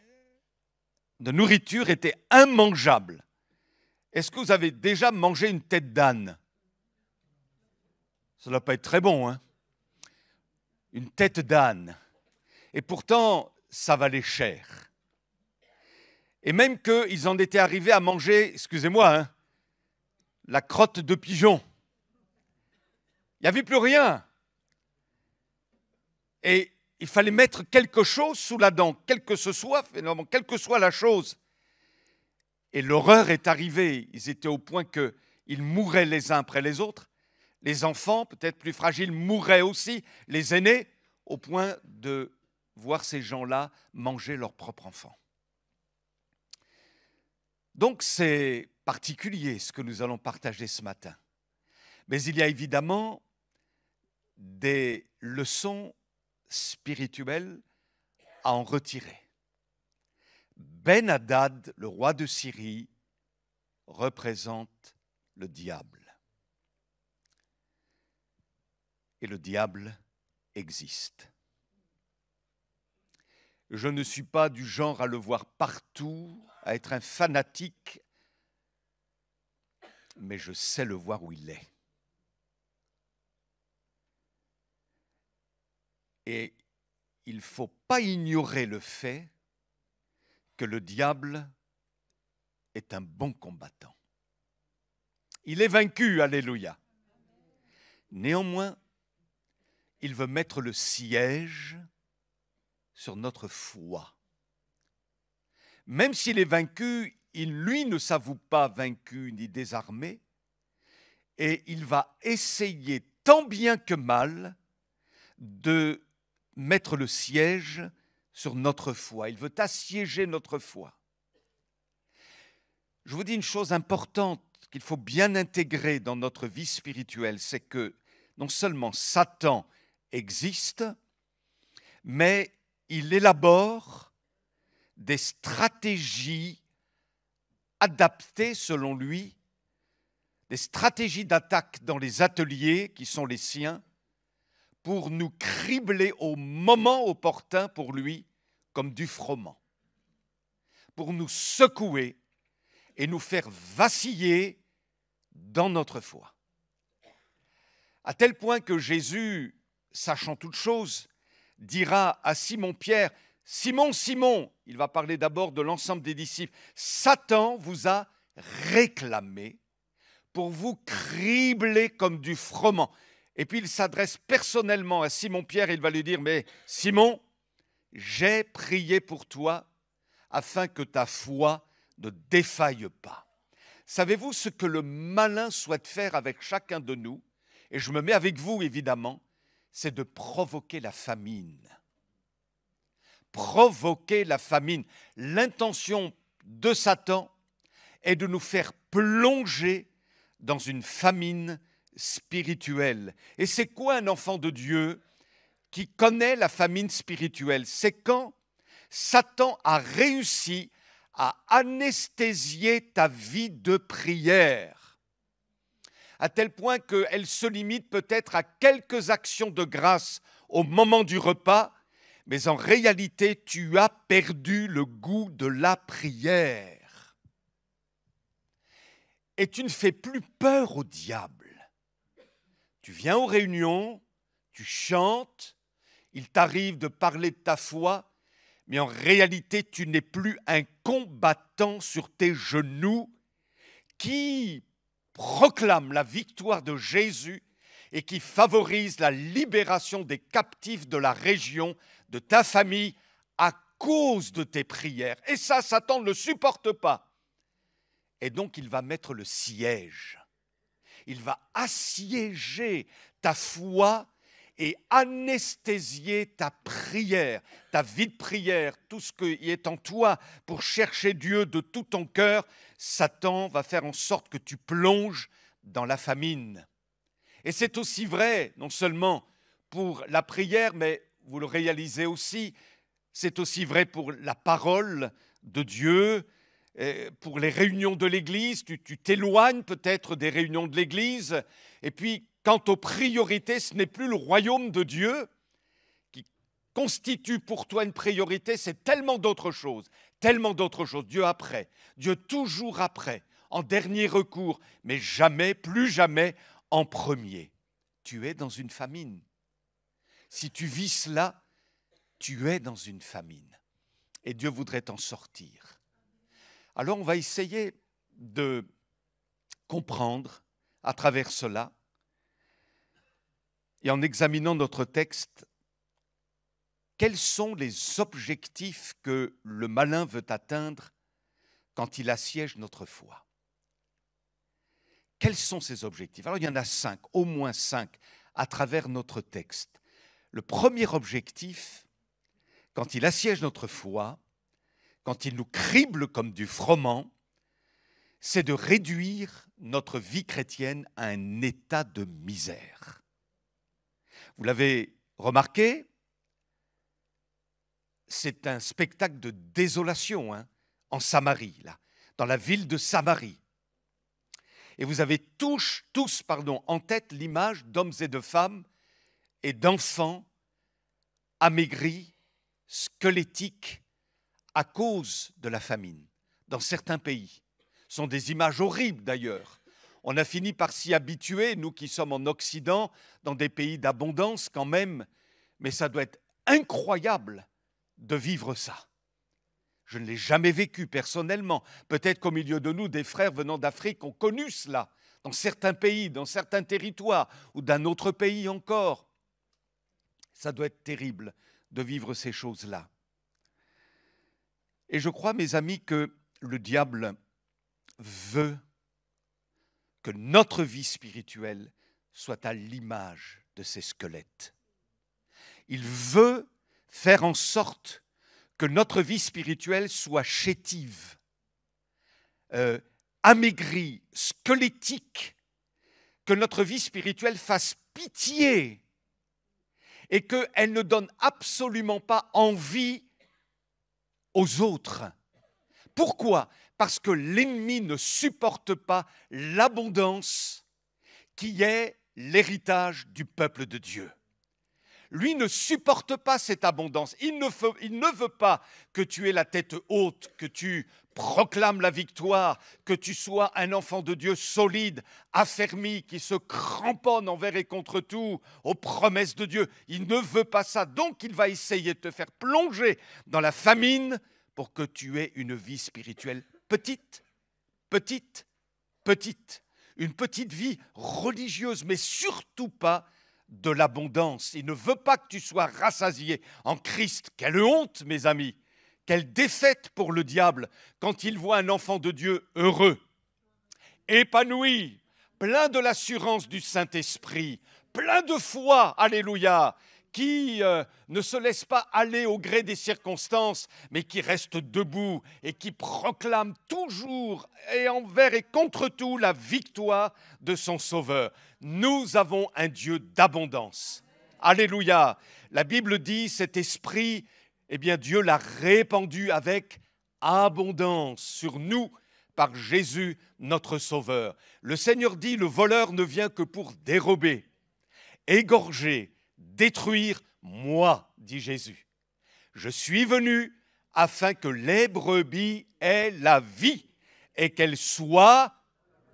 de nourriture était immangeable. Est-ce que vous avez déjà mangé une tête d'âne? Ça ne doit pas être très bon, hein? Une tête d'âne. Et pourtant, ça valait cher. Et même qu'ils en étaient arrivés à manger, excusez-moi, hein, la crotte de pigeon. Il n'y avait plus rien. Et il fallait mettre quelque chose sous la dent, quelle que ce soit, finalement, quelle que soit la chose. Et l'horreur est arrivée. Ils étaient au point qu'ils mouraient les uns après les autres. Les enfants, peut-être plus fragiles, mouraient aussi. Les aînés, au point de voir ces gens-là manger leurs propres enfants. Donc c'est particulier ce que nous allons partager ce matin. Mais il y a évidemment des leçons spirituelles à en retirer. Ben-Hadad, le roi de Syrie, représente le diable. Et le diable existe. Je ne suis pas du genre à le voir partout, à être un fanatique, mais je sais le voir où il est. Et il ne faut pas ignorer le fait que le diable est un bon combattant. Il est vaincu, alléluia. Néanmoins, il veut mettre le siège sur notre foi. Même s'il est vaincu, lui ne s'avoue pas vaincu ni désarmé, et il va essayer tant bien que mal de mettre le siège sur notre foi. Il veut assiéger notre foi. Je vous dis une chose importante qu'il faut bien intégrer dans notre vie spirituelle, c'est que non seulement Satan existe, mais il élabore des stratégies adaptées selon lui, des stratégies d'attaque dans les ateliers qui sont les siens, pour nous cribler au moment opportun pour lui comme du froment, pour nous secouer et nous faire vaciller dans notre foi. À tel point que Jésus, sachant toutes choses, dira à Simon-Pierre, « Simon, Simon », il va parler d'abord de l'ensemble des disciples, « Satan vous a réclamé pour vous cribler comme du froment. » Et puis il s'adresse personnellement à Simon-Pierre, il va lui dire, « Mais Simon, j'ai prié pour toi afin que ta foi ne défaille pas. » Savez-vous ce que le malin souhaite faire avec chacun de nous? Et je me mets avec vous, évidemment, c'est de provoquer la famine. Provoquer la famine. L'intention de Satan est de nous faire plonger dans une famine spirituelle. Et c'est quoi un enfant de Dieu qui connaît la famine spirituelle? C'est quand Satan a réussi à anesthésier ta vie de prière, à tel point qu'elle se limite peut-être à quelques actions de grâce au moment du repas, mais en réalité, tu as perdu le goût de la prière. Et tu ne fais plus peur au diable. Tu viens aux réunions, tu chantes, il t'arrive de parler de ta foi, mais en réalité, tu n'es plus un combattant sur tes genoux qui proclame la victoire de Jésus et qui favorise la libération des captifs de la région, de ta famille, à cause de tes prières. Et ça, Satan ne le supporte pas. Et donc, il va mettre le siège. Il va assiéger ta foi et anesthésier ta prière, ta vie de prière, tout ce qui est en toi pour chercher Dieu de tout ton cœur. Satan va faire en sorte que tu plonges dans la famine. Et c'est aussi vrai, non seulement pour la prière, mais vous le réalisez aussi, c'est aussi vrai pour la parole de Dieu, pour les réunions de l'Église. Tu t'éloignes peut-être des réunions de l'Église, et puis quant aux priorités, ce n'est plus le royaume de Dieu qui constitue pour toi une priorité, c'est tellement d'autres choses, Dieu après, Dieu toujours après, en dernier recours, mais jamais, plus jamais en premier. Tu es dans une famine. Si tu vis cela, tu es dans une famine. Et Dieu voudrait t'en sortir. Alors on va essayer de comprendre à travers cela, et en examinant notre texte, quels sont les objectifs que le malin veut atteindre quand il assiège notre foi? Quels sont ces objectifs? Alors il y en a 5, au moins 5, à travers notre texte. Le premier objectif, quand il assiège notre foi, quand il nous crible comme du froment, c'est de réduire notre vie chrétienne à un état de misère. Vous l'avez remarqué, c'est un spectacle de désolation en Samarie, là, dans la ville de Samarie. Et vous avez tous en tête l'image d'hommes et de femmes et d'enfants amaigris, squelettiques, à cause de la famine, dans certains pays. Ce sont des images horribles d'ailleurs. On a fini par s'y habituer, nous qui sommes en Occident, dans des pays d'abondance quand même, mais ça doit être incroyable de vivre ça. Je ne l'ai jamais vécu personnellement. Peut-être qu'au milieu de nous, des frères venant d'Afrique ont connu cela, dans certains pays, dans certains territoires, ou d'un autre pays encore. Ça doit être terrible de vivre ces choses-là. Et je crois, mes amis, que le diable veut que notre vie spirituelle soit à l'image de ces squelettes. Il veut faire en sorte que notre vie spirituelle soit chétive, amaigrie, squelettique, que notre vie spirituelle fasse pitié et qu'elle ne donne absolument pas envie aux autres. Pourquoi ? Parce que l'ennemi ne supporte pas l'abondance qui est l'héritage du peuple de Dieu. Lui ne supporte pas cette abondance. Il ne veut pas que tu aies la tête haute, que tu proclames la victoire, que tu sois un enfant de Dieu solide, affermi, qui se cramponne envers et contre tout aux promesses de Dieu. Il ne veut pas ça. Donc, il va essayer de te faire plonger dans la famine pour que tu aies une vie spirituelle petite, petite, petite. Une petite vie religieuse, mais surtout pas de l'abondance. Il ne veut pas que tu sois rassasié en Christ. Quelle honte, mes amis! Quelle défaite pour le diable quand il voit un enfant de Dieu heureux, épanoui, plein de l'assurance du Saint-Esprit, plein de foi, alléluia, qui ne se laisse pas aller au gré des circonstances, mais qui reste debout et qui proclame toujours et envers et contre tout la victoire de son Sauveur. Nous avons un Dieu d'abondance. Alléluia. La Bible dit, cet esprit, eh bien Dieu l'a répandu avec abondance sur nous par Jésus, notre Sauveur. Le Seigneur dit, le voleur ne vient que pour dérober, égorger, détruire. Moi, dit Jésus. Je suis venu afin que les brebis aient la vie et qu'elles soient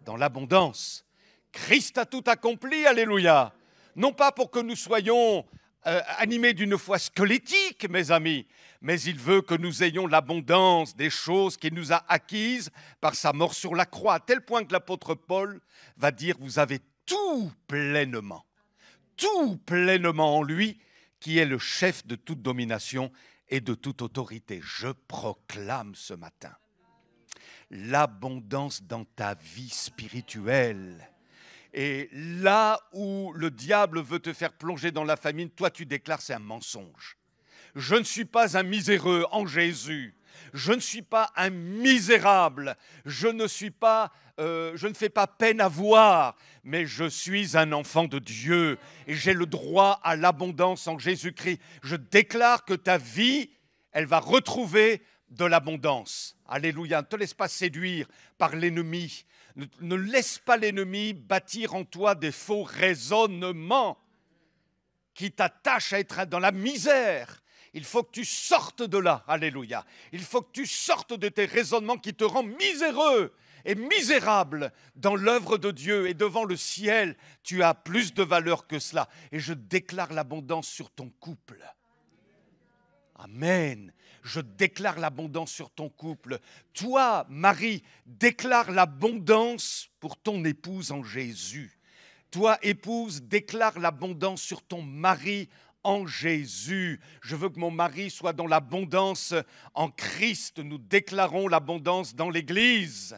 dans l'abondance. Christ a tout accompli, alléluia. Non pas pour que nous soyons animés d'une foi squelettique, mes amis, mais il veut que nous ayons l'abondance des choses qu'il nous a acquises par sa mort sur la croix, à tel point que l'apôtre Paul va dire, vous avez tout pleinement en lui, qui est le chef de toute domination et de toute autorité. Je proclame ce matin l'abondance dans ta vie spirituelle. Et là où le diable veut te faire plonger dans la famine, toi tu déclares c'est un mensonge. Je ne suis pas un miséreux en Jésus. Je ne suis pas un misérable. Je ne fais pas peine à voir, mais je suis un enfant de Dieu et j'ai le droit à l'abondance en Jésus-Christ. Je déclare que ta vie, elle va retrouver de l'abondance. Alléluia. Ne te laisse pas séduire par l'ennemi. Ne laisse pas l'ennemi bâtir en toi des faux raisonnements qui t'attachent à être dans la misère. Il faut que tu sortes de là. Alléluia. Il faut que tu sortes de tes raisonnements qui te rendent miséreux et misérable dans l'œuvre de Dieu. Et devant le ciel, tu as plus de valeur que cela. Et je déclare l'abondance sur ton couple. Amen. Je déclare l'abondance sur ton couple. Toi, Marie, déclare l'abondance pour ton épouse en Jésus. Toi, épouse, déclare l'abondance sur ton mari en Jésus. Je veux que mon mari soit dans l'abondance en Christ. Nous déclarons l'abondance dans l'Église.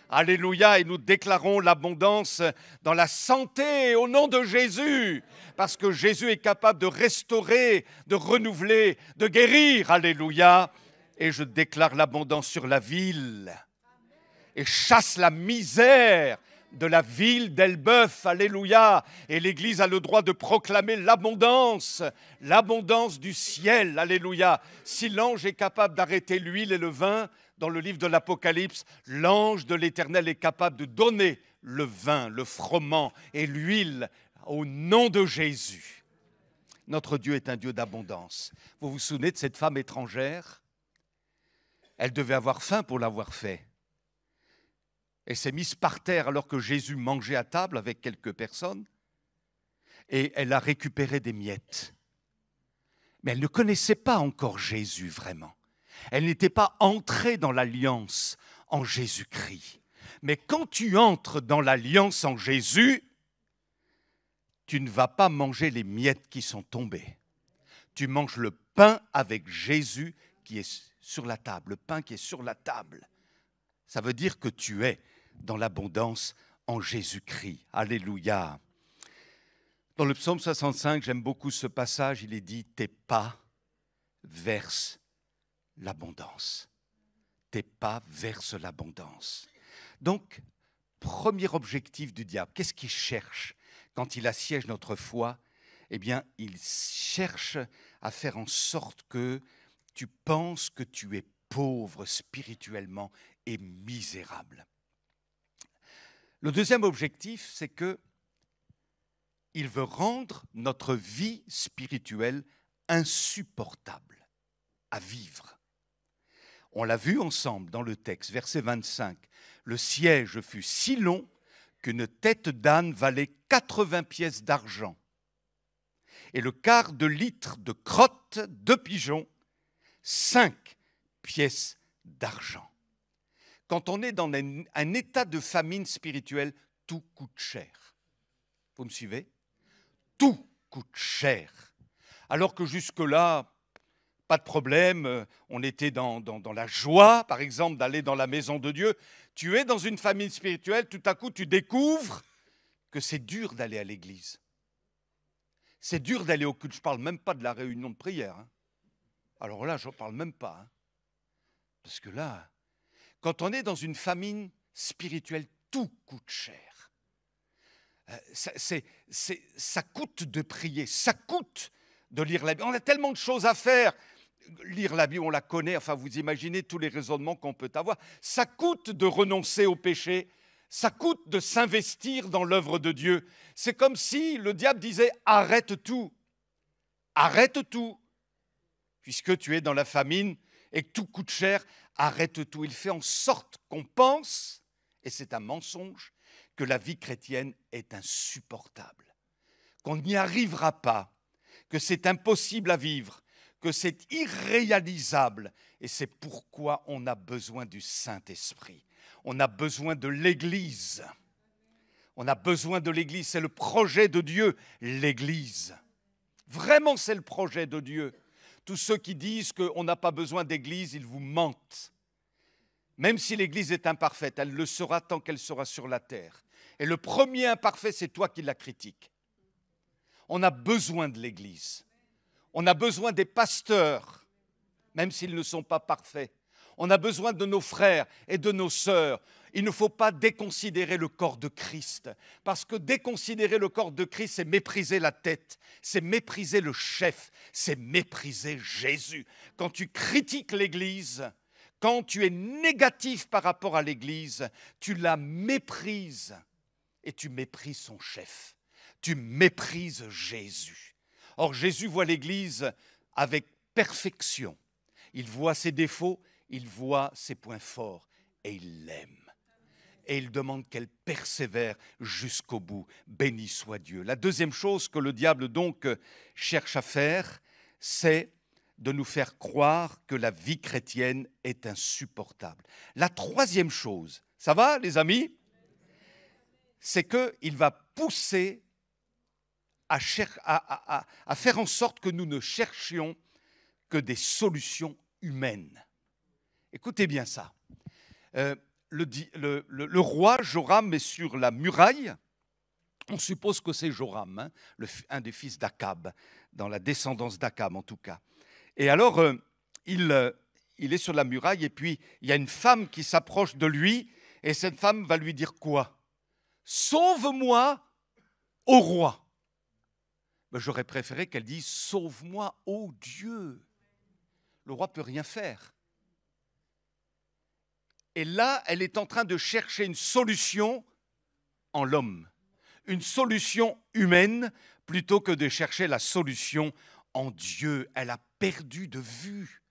Alléluia, et nous déclarons l'abondance dans la santé au nom de Jésus, parce que Jésus est capable de restaurer, de renouveler, de guérir. Alléluia, et je déclare l'abondance sur la ville et chasse la misère de la ville d'Elbeuf. Alléluia, et l'Église a le droit de proclamer l'abondance du ciel. Alléluia. Si l'ange est capable d'arrêter l'huile et le vin, dans le livre de l'Apocalypse, l'ange de l'Éternel est capable de donner le vin, le froment et l'huile au nom de Jésus. Notre Dieu est un Dieu d'abondance. Vous vous souvenez de cette femme étrangère? Elle devait avoir faim pour l'avoir fait. Elle s'est mise par terre alors que Jésus mangeait à table avec quelques personnes et elle a récupéré des miettes. Mais elle ne connaissait pas encore Jésus vraiment. Elle n'était pas entrée dans l'alliance en Jésus-Christ. Mais quand tu entres dans l'alliance en Jésus, tu ne vas pas manger les miettes qui sont tombées. Tu manges le pain avec Jésus qui est sur la table, le pain qui est sur la table. Ça veut dire que tu es dans l'abondance en Jésus-Christ. Alléluia. Dans le psaume 65, j'aime beaucoup ce passage, il est dit « Tes pas versent l'abondance. » Tes pas versent l'abondance. Donc, premier objectif du diable, qu'est-ce qu'il cherche quand il assiège notre foi? Eh bien, il cherche à faire en sorte que tu penses que tu es pauvre spirituellement et misérable. Le deuxième objectif, c'est que il veut rendre notre vie spirituelle insupportable à vivre. On l'a vu ensemble dans le texte, verset 25. Le siège fut si long qu'une tête d'âne valait 80 pièces d'argent. Et le quart de litre de crotte de pigeon, 5 pièces d'argent. Quand on est dans un état de famine spirituelle, tout coûte cher. Vous me suivez? Tout coûte cher. Alors que jusque-là, pas de problème, on était dans la joie, par exemple, d'aller dans la maison de Dieu. Tu es dans une famine spirituelle, tout à coup, tu découvres que c'est dur d'aller à l'église. C'est dur d'aller au culte. Je ne parle même pas de la réunion de prière. Alors là, je ne parle même pas. Parce que là, quand on est dans une famine spirituelle, tout coûte cher. Ça coûte de prier, ça coûte de lire la Bible. On a tellement de choses à faire. Lire la Bible, on la connaît. Enfin, vous imaginez tous les raisonnements qu'on peut avoir. Ça coûte de renoncer au péché. Ça coûte de s'investir dans l'œuvre de Dieu. C'est comme si le diable disait « arrête tout, arrête tout ». Puisque tu es dans la famine et que tout coûte cher, arrête tout. Il fait en sorte qu'on pense, et c'est un mensonge, que la vie chrétienne est insupportable, qu'on n'y arrivera pas, que c'est impossible à vivre, que c'est irréalisable. Et c'est pourquoi on a besoin du Saint-Esprit. On a besoin de l'Église. On a besoin de l'Église. C'est le projet de Dieu, l'Église. Vraiment, c'est le projet de Dieu. Tous ceux qui disent qu'on n'a pas besoin d'Église, ils vous mentent. Même si l'Église est imparfaite, elle le sera tant qu'elle sera sur la terre. Et le premier imparfait, c'est toi qui la critiques. On a besoin de l'Église. On a besoin des pasteurs, même s'ils ne sont pas parfaits. On a besoin de nos frères et de nos sœurs. Il ne faut pas déconsidérer le corps de Christ, parce que déconsidérer le corps de Christ, c'est mépriser la tête, c'est mépriser le chef, c'est mépriser Jésus. Quand tu critiques l'Église, quand tu es négatif par rapport à l'Église, tu la méprises et tu méprises son chef. Tu méprises Jésus. Or, Jésus voit l'Église avec perfection. Il voit ses défauts, il voit ses points forts et il l'aime. Et il demande qu'elle persévère jusqu'au bout. Béni soit Dieu. La deuxième chose que le diable donc cherche à faire, c'est de nous faire croire que la vie chrétienne est insupportable. La troisième chose, ça va les amis? C'est qu'il va pousser à faire en sorte que nous ne cherchions que des solutions humaines. Écoutez bien ça. Le roi Joram est sur la muraille. On suppose que c'est Joram, un des fils d'Akab, dans la descendance d'Akab en tout cas. Et alors, il est sur la muraille et puis il y a une femme qui s'approche de lui et cette femme va lui dire quoi? Sauve-moi, ô roi. Ben, j'aurais préféré qu'elle dise « Sauve-moi, ô Dieu ». Le roi ne peut rien faire. Et là, elle est en train de chercher une solution en l'homme, une solution humaine, plutôt que de chercher la solution en Dieu. Elle a perdu de vue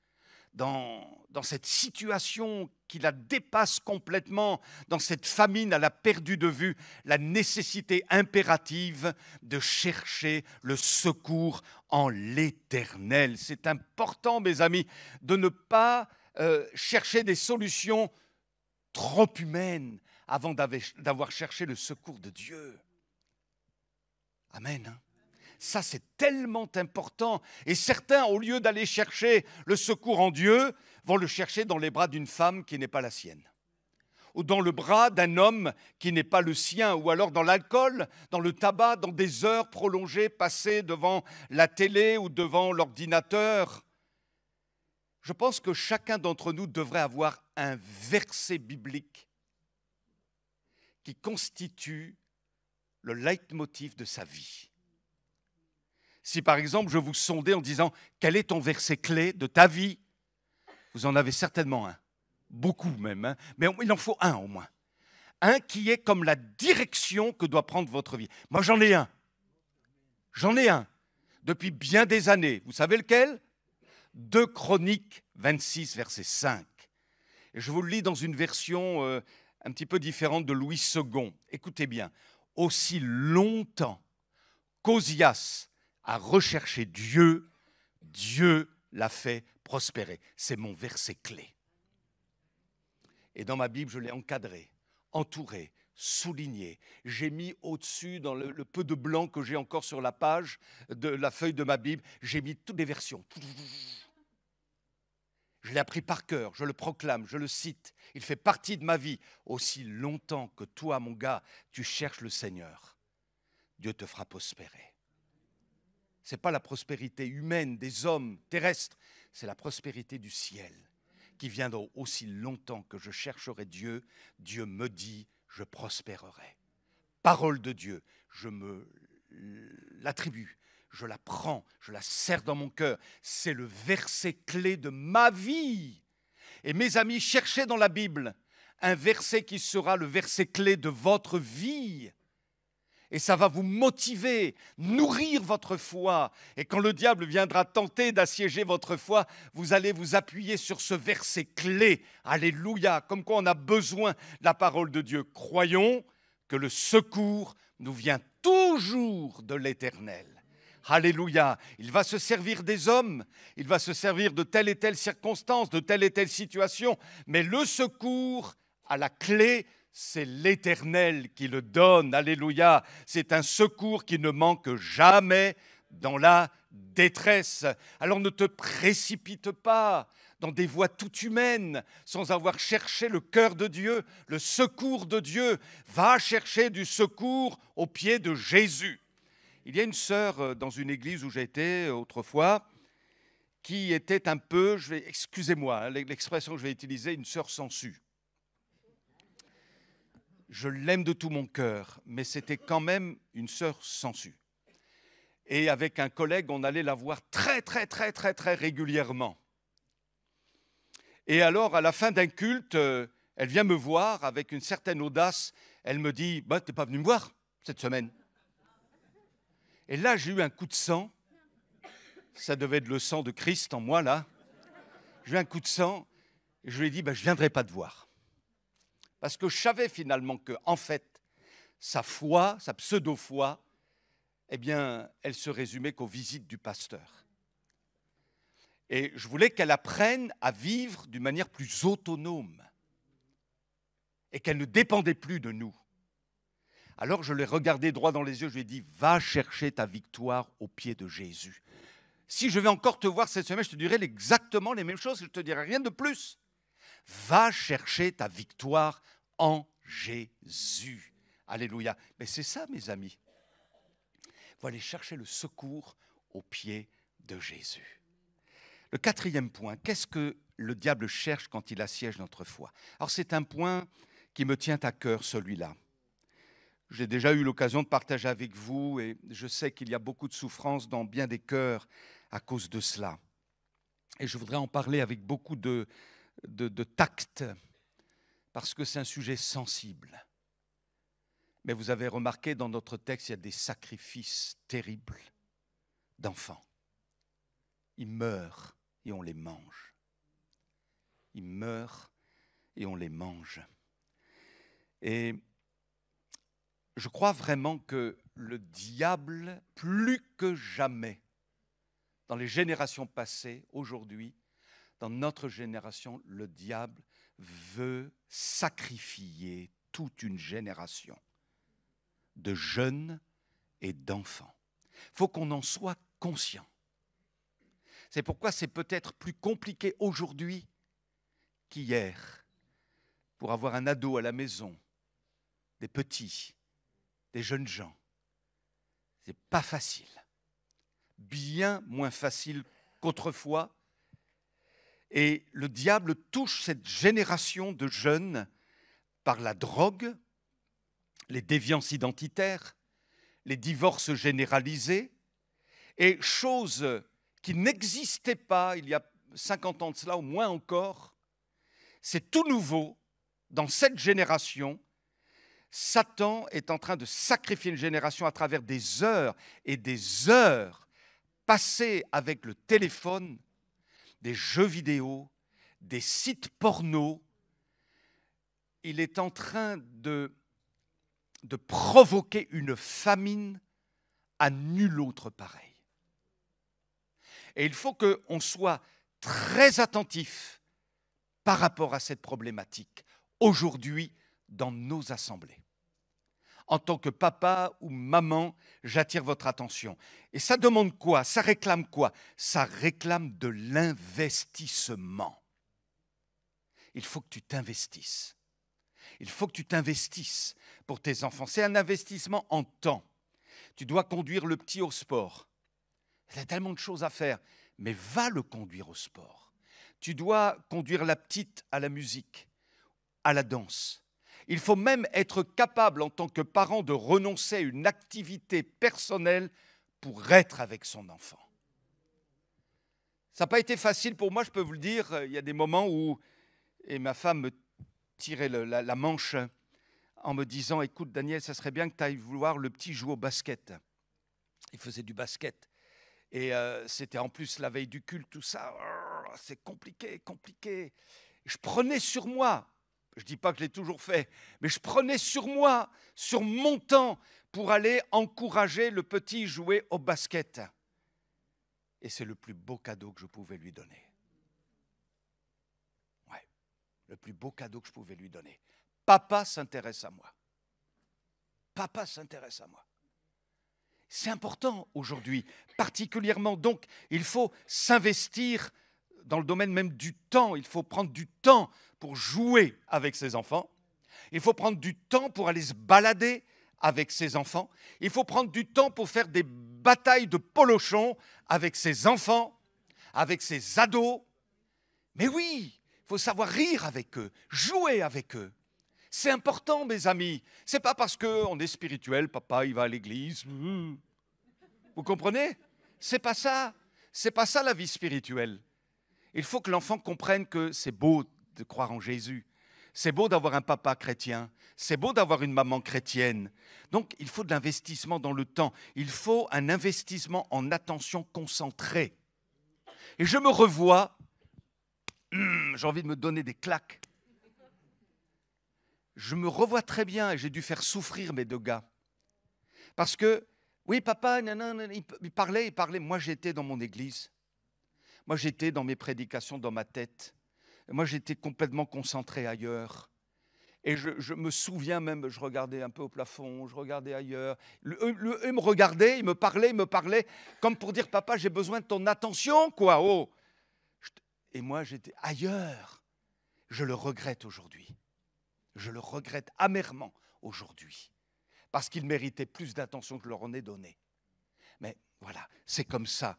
dans cette situation qui la dépasse complètement, dans cette famine, elle a perdu de vue la nécessité impérative de chercher le secours en l'Éternel. C'est important, mes amis, de ne pas chercher des solutions trop humaines avant d'avoir cherché le secours de Dieu. Amen. Ça, c'est tellement important. Et certains, au lieu d'aller chercher le secours en Dieu, vont le chercher dans les bras d'une femme qui n'est pas la sienne. Ou dans le bras d'un homme qui n'est pas le sien. Ou alors dans l'alcool, dans le tabac, dans des heures prolongées passées devant la télé ou devant l'ordinateur. Je pense que chacun d'entre nous devrait avoir un verset biblique qui constitue le leitmotiv de sa vie. Si par exemple je vous sondais en disant quel est ton verset clé de ta vie, vous en avez certainement un, beaucoup même, mais il en faut un au moins. Un qui est comme la direction que doit prendre votre vie. Moi j'en ai un. J'en ai un depuis bien des années. Vous savez lequel? 2 Chroniques 26, verset 5. Et je vous le lis dans une version un petit peu différente de Louis II. Écoutez bien. Aussi longtemps qu'Osias a recherché Dieu, Dieu l'a fait prospérer. C'est mon verset clé. Et dans ma Bible, je l'ai encadré, entouré, souligné. J'ai mis au-dessus, dans le peu de blanc que j'ai encore sur la page de la feuille de ma Bible, j'ai mis toutes les versions. Je l'ai appris par cœur, je le proclame, je le cite. Il fait partie de ma vie. Aussi longtemps que toi, mon gars, tu cherches le Seigneur, Dieu te fera prospérer. Ce n'est pas la prospérité humaine des hommes terrestres, c'est la prospérité du ciel qui viendra aussi longtemps que je chercherai Dieu. Dieu me dit, je prospérerai. Parole de Dieu, je me l'attribue. Je la prends, je la serre dans mon cœur. C'est le verset clé de ma vie. Et mes amis, cherchez dans la Bible un verset qui sera le verset clé de votre vie. Et ça va vous motiver, nourrir votre foi. Et quand le diable viendra tenter d'assiéger votre foi, vous allez vous appuyer sur ce verset clé. Alléluia, comme quoi on a besoin de la parole de Dieu. Croyons que le secours nous vient toujours de l'Éternel. Alléluia, il va se servir des hommes, il va se servir de telle et telle circonstance, de telle et telle situation, mais le secours à la clé, c'est l'Éternel qui le donne. Alléluia, c'est un secours qui ne manque jamais dans la détresse. Alors ne te précipite pas dans des voies toutes humaines sans avoir cherché le cœur de Dieu, le secours de Dieu. Va chercher du secours au pied de Jésus. Il y a une sœur dans une église où j'étais autrefois qui était un peu, excusez-moi, l'expression que je vais utiliser, une sœur sangsue. Je l'aime de tout mon cœur, mais c'était quand même une sœur sangsue. Et avec un collègue, on allait la voir très régulièrement. Et alors, à la fin d'un culte, elle vient me voir avec une certaine audace. Elle me dit, bah, t'es pas venu me voir cette semaine. Et là, j'ai eu un coup de sang. Ça devait être le sang de Christ en moi, là. J'ai eu un coup de sang et je lui ai dit, bah, je ne viendrai pas te voir. Parce que je savais finalement que, en fait, sa foi, sa pseudo-foi, eh bien, elle se résumait qu'aux visites du pasteur. Et je voulais qu'elle apprenne à vivre d'une manière plus autonome et qu'elle ne dépendait plus de nous. Alors je l'ai regardé droit dans les yeux, je lui ai dit, va chercher ta victoire au pied de Jésus. Si je vais encore te voir cette semaine, je te dirai exactement les mêmes choses, je ne te dirai rien de plus. Va chercher ta victoire en Jésus. Alléluia. Mais c'est ça, mes amis. Il faut aller chercher le secours au pied de Jésus. Le 4e point, qu'est-ce que le diable cherche quand il assiège notre foi? Alors c'est un point qui me tient à cœur, celui-là. J'ai déjà eu l'occasion de partager avec vous et je sais qu'il y a beaucoup de souffrance dans bien des cœurs à cause de cela. Et je voudrais en parler avec beaucoup de tact parce que c'est un sujet sensible. Mais vous avez remarqué dans notre texte, il y a des sacrifices terribles d'enfants. Ils meurent et on les mange. Ils meurent et on les mange. Et je crois vraiment que le diable, plus que jamais, dans les générations passées, aujourd'hui, dans notre génération, le diable veut sacrifier toute une génération de jeunes et d'enfants. Il faut qu'on en soit conscient. C'est pourquoi c'est peut-être plus compliqué aujourd'hui qu'hier pour avoir un ado à la maison, des petits, des jeunes gens. Ce n'est pas facile. Bien moins facile qu'autrefois. Et le diable touche cette génération de jeunes par la drogue, les déviances identitaires, les divorces généralisés, et choses qui n'existaient pas il y a 50 ans de cela, au moins encore. C'est tout nouveau dans cette génération. Satan est en train de sacrifier une génération à travers des heures et des heures passées avec le téléphone, des jeux vidéo, des sites porno. Il est en train de provoquer une famine à nul autre pareil. Et il faut qu'on soit très attentif par rapport à cette problématique aujourd'hui dans nos assemblées. En tant que papa ou maman, j'attire votre attention. Et ça demande quoi? Ça réclame quoi? Ça réclame de l'investissement. Il faut que tu t'investisses. Il faut que tu t'investisses pour tes enfants. C'est un investissement en temps. Tu dois conduire le petit au sport. Il y a tellement de choses à faire, mais va le conduire au sport. Tu dois conduire la petite à la musique, à la danse. Il faut même être capable en tant que parent de renoncer à une activité personnelle pour être avec son enfant. Ça n'a pas été facile pour moi, je peux vous le dire. Il y a des moments où et ma femme me tirait la manche en me disant « Écoute Daniel, ça serait bien que tu ailles voir le petit jouer au basket. » Il faisait du basket. Et c'était en plus la veille du culte, tout ça. C'est compliqué, compliqué. Je prenais sur moi, je ne dis pas que je l'ai toujours fait, mais je prenais sur moi, sur mon temps, pour aller encourager le petit jouer au basket. Et c'est le plus beau cadeau que je pouvais lui donner. Ouais, le plus beau cadeau que je pouvais lui donner. Papa s'intéresse à moi. Papa s'intéresse à moi. C'est important aujourd'hui, particulièrement. Donc, il faut s'investir dans le domaine même du temps. Il faut prendre du temps pour jouer avec ses enfants. Il faut prendre du temps pour aller se balader avec ses enfants. Il faut prendre du temps pour faire des batailles de polochon avec ses enfants, avec ses ados. Mais oui, il faut savoir rire avec eux, jouer avec eux. C'est important, mes amis. C'est pas parce qu'on est spirituel, papa, il va à l'église. Vous comprenez? C'est pas ça. C'est pas ça la vie spirituelle. Il faut que l'enfant comprenne que c'est beau de croire en Jésus. C'est beau d'avoir un papa chrétien. C'est beau d'avoir une maman chrétienne. Donc, il faut de l'investissement dans le temps. Il faut un investissement en attention concentrée. Et je me revois, j'ai envie de me donner des claques. Je me revois très bien et j'ai dû faire souffrir mes deux gars. Parce que, oui, papa, il parlait. Moi, j'étais dans mon église. Moi, j'étais dans mes prédications, dans ma tête. Moi, j'étais complètement concentré ailleurs. Et je me souviens même, je regardais un peu au plafond, je regardais ailleurs. Eux me regardaient, ils me parlaient, comme pour dire, papa, j'ai besoin de ton attention, quoi. Oh. Et moi, j'étais ailleurs. Je le regrette aujourd'hui. Je le regrette amèrement aujourd'hui. Parce qu'ils méritaient plus d'attention que je leur en ai donné. Mais voilà, c'est comme ça.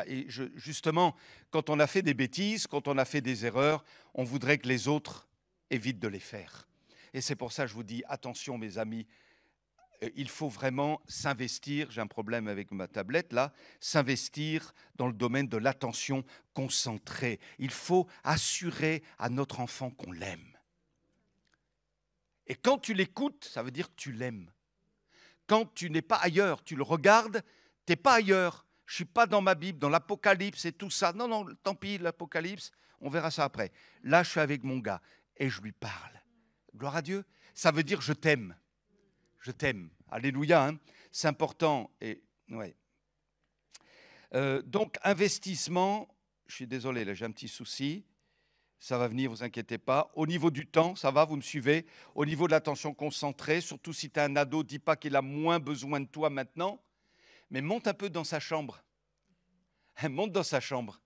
Et justement, quand on a fait des bêtises, quand on a fait des erreurs, on voudrait que les autres évitent de les faire. Et c'est pour ça que je vous dis, attention mes amis, il faut vraiment s'investir, j'ai un problème avec ma tablette là, s'investir dans le domaine de l'attention concentrée. Il faut assurer à notre enfant qu'on l'aime. Et quand tu l'écoutes, ça veut dire que tu l'aimes. Quand tu n'es pas ailleurs, tu le regardes, tu n'es pas ailleurs. Je ne suis pas dans ma Bible, dans l'Apocalypse et tout ça. Non, tant pis, l'Apocalypse, on verra ça après. Là, je suis avec mon gars et je lui parle. Gloire à Dieu. Ça veut dire je t'aime. Je t'aime. Alléluia. Hein, c'est important. Et, ouais. Donc, investissement, je suis désolé, là, j'ai un petit souci. Ça va venir, vous inquiétez pas. Au niveau du temps, ça va, vous me suivez. Au niveau de l'attention concentrée, surtout si tu es un ado, dis pas qu'il a moins besoin de toi maintenant, mais monte un peu dans sa chambre. Monte dans sa chambre.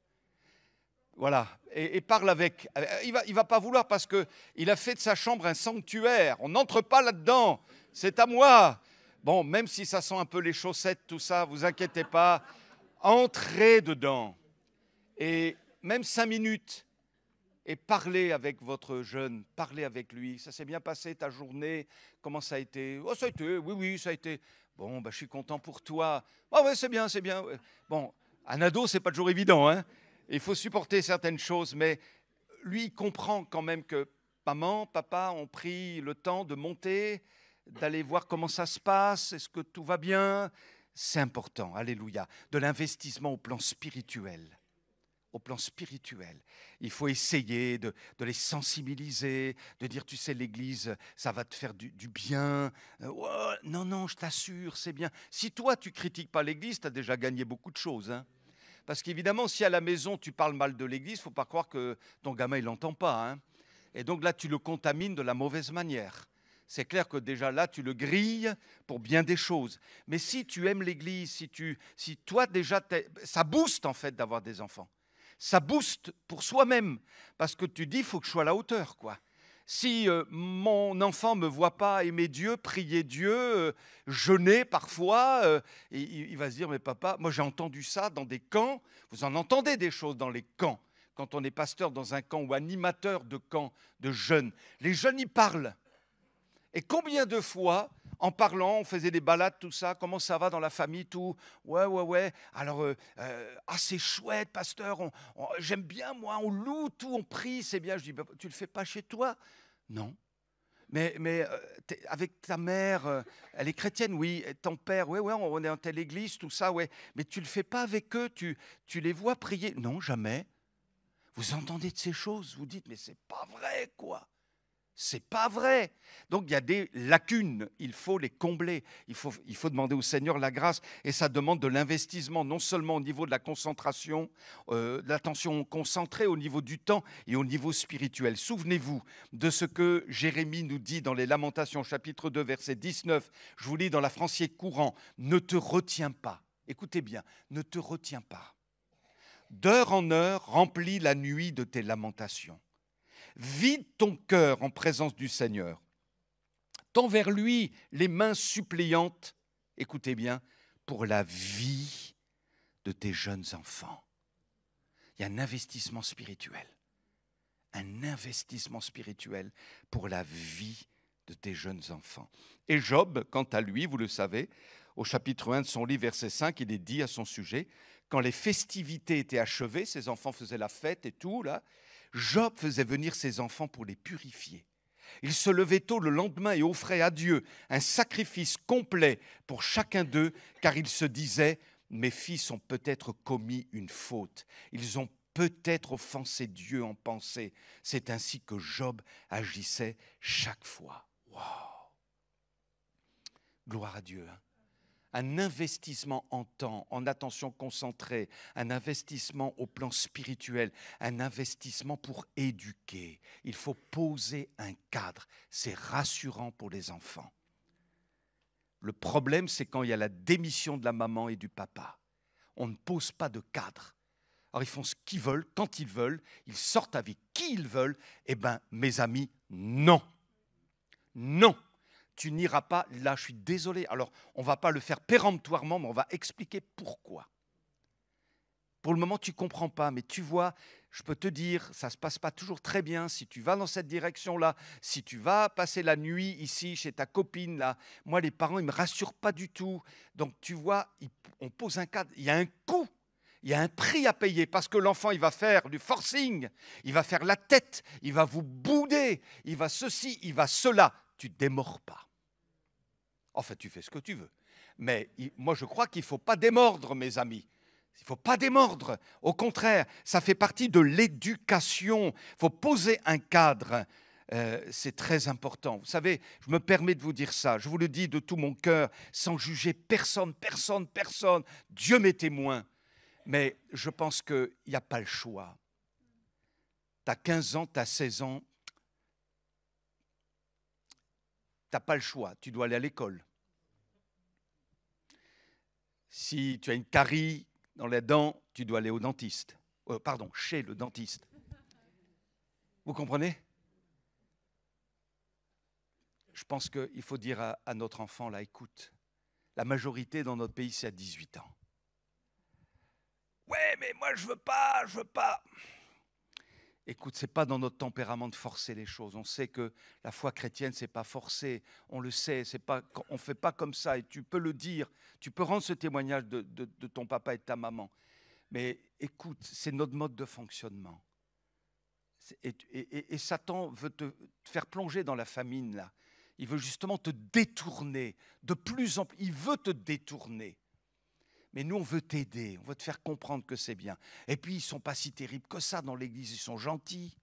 Voilà, et parle avec. Il va pas vouloir parce qu'il a fait de sa chambre un sanctuaire. On n'entre pas là-dedans, c'est à moi. Bon, même si ça sent un peu les chaussettes, tout ça, vous inquiétez pas. Entrez dedans. Et même 5 minutes. Et parlez avec votre jeune, parlez avec lui. Ça s'est bien passé ta journée? Comment ça a été? Oh, ça a été, oui, ça a été. Bon, je suis content pour toi. Oh, ouais, c'est bien. Bon, un ado, c'est pas toujours évident, hein. Il faut supporter certaines choses, mais lui, il comprend quand même que maman, papa ont pris le temps de monter d'aller voir comment ça se passe, est-ce que tout va bien? C'est important, alléluia. De l'investissement au plan spirituel. Au plan spirituel. Il faut essayer de les sensibiliser, de dire, tu sais, l'Église, ça va te faire du bien. Ouais, non, non, je t'assure, c'est bien. Si toi, tu critiques pas l'Église, tu as déjà gagné beaucoup de choses. Hein. Parce qu'évidemment, si à la maison, tu parles mal de l'Église, il ne faut pas croire que ton gamin, il l'entend pas. Hein. Et donc là, tu le contamines de la mauvaise manière. C'est clair que déjà là, tu le grilles pour bien des choses. Mais si tu aimes l'Église, si toi déjà, ça booste en fait d'avoir des enfants. Ça booste pour soi-même, parce que tu dis, il faut que je sois à la hauteur, quoi. Si mon enfant ne me voit pas aimer Dieu, prier Dieu, jeûner parfois, il va se dire, mais papa, moi j'ai entendu ça dans des camps, vous en entendez des choses dans les camps, quand on est pasteur dans un camp ou animateur de camp de jeunes, les jeunes y parlent. Et combien de fois, en parlant, on faisait des balades, tout ça, comment ça va dans la famille, tout, ouais, alors, c'est chouette, pasteur, j'aime bien, moi, on loue, tout, on prie, c'est bien. Je dis, bah, tu le fais pas chez toi? Non. Mais avec ta mère, elle est chrétienne, oui, et ton père, ouais, on est en telle église, tout ça, ouais, mais tu le fais pas avec eux, tu les vois prier? Non, jamais. Vous entendez de ces choses, vous dites, mais c'est pas vrai, quoi. C'est pas vrai. Donc il y a des lacunes, il faut les combler. Il faut demander au Seigneur la grâce, et ça demande de l'investissement, non seulement au niveau de la concentration, de l'attention concentrée, au niveau du temps et au niveau spirituel. Souvenez-vous de ce que Jérémie nous dit dans les Lamentations, chapitre 2, verset 19. Je vous lis dans la Francier courant. Ne te retiens pas. Écoutez bien, ne te retiens pas. D'heure en heure, remplis la nuit de tes lamentations. Vide ton cœur en présence du Seigneur. Tends vers lui les mains suppliantes, écoutez bien, pour la vie de tes jeunes enfants. Il y a un investissement spirituel. Un investissement spirituel pour la vie de tes jeunes enfants. Et Job, quant à lui, vous le savez, au chapitre 1 de son livre, verset 5, il est dit à son sujet, quand les festivités étaient achevées, ses enfants faisaient la fête et tout, là, Job faisait venir ses enfants pour les purifier. Il se levait tôt le lendemain et offrait à Dieu un sacrifice complet pour chacun d'eux, car il se disait, mes fils ont peut-être commis une faute. Ils ont peut-être offensé Dieu en pensée. C'est ainsi que Job agissait chaque fois. Wow. Gloire à Dieu. Hein. Un investissement en temps, en attention concentrée, un investissement au plan spirituel, un investissement pour éduquer. Il faut poser un cadre. C'est rassurant pour les enfants. Le problème, c'est quand il y a la démission de la maman et du papa. On ne pose pas de cadre. Alors ils font ce qu'ils veulent, quand ils veulent, ils sortent avec qui ils veulent. Eh bien, mes amis, non. Non. Tu n'iras pas là, je suis désolé. Alors, on ne va pas le faire péremptoirement, mais on va expliquer pourquoi. Pour le moment, tu ne comprends pas, mais tu vois, je peux te dire, ça ne se passe pas toujours très bien si tu vas dans cette direction-là, si tu vas passer la nuit ici chez ta copine, là. Moi, les parents, ils ne me rassurent pas du tout. Donc, tu vois, on pose un cadre, il y a un coût. Il y a un prix à payer parce que l'enfant, il va faire du forcing, il va faire la tête, il va vous bouder, il va ceci, il va cela. Tu ne démords pas. Enfin, tu fais ce que tu veux. Mais moi, je crois qu'il ne faut pas démordre, mes amis. Il ne faut pas démordre. Au contraire, ça fait partie de l'éducation. Il faut poser un cadre. C'est très important. Vous savez, je me permets de vous dire ça. Je vous le dis de tout mon cœur, sans juger personne. Dieu m'est témoin. Mais je pense qu'il n'y a pas le choix. Tu as 15 ans, tu as 16 ans. Tu n'as pas le choix, tu dois aller à l'école. Si tu as une carie dans les dents, tu dois aller au dentiste. Chez le dentiste. Vous comprenez? Je pense qu'il faut dire à notre enfant, là, écoute, la majorité dans notre pays, c'est à 18 ans. Ouais, mais moi, je veux pas. Écoute, ce n'est pas dans notre tempérament de forcer les choses. On sait que la foi chrétienne, ce n'est pas forcé. On le sait, on ne fait pas comme ça. Et tu peux le dire, tu peux rendre ce témoignage de ton papa et de ta maman. Mais écoute, c'est notre mode de fonctionnement. Et Satan veut te faire plonger dans la famine, là. Il veut justement te détourner de plus en plus. Il veut te détourner. Mais nous, on veut t'aider, on veut te faire comprendre que c'est bien. Et puis, ils ne sont pas si terribles que ça dans l'Église, ils sont gentils.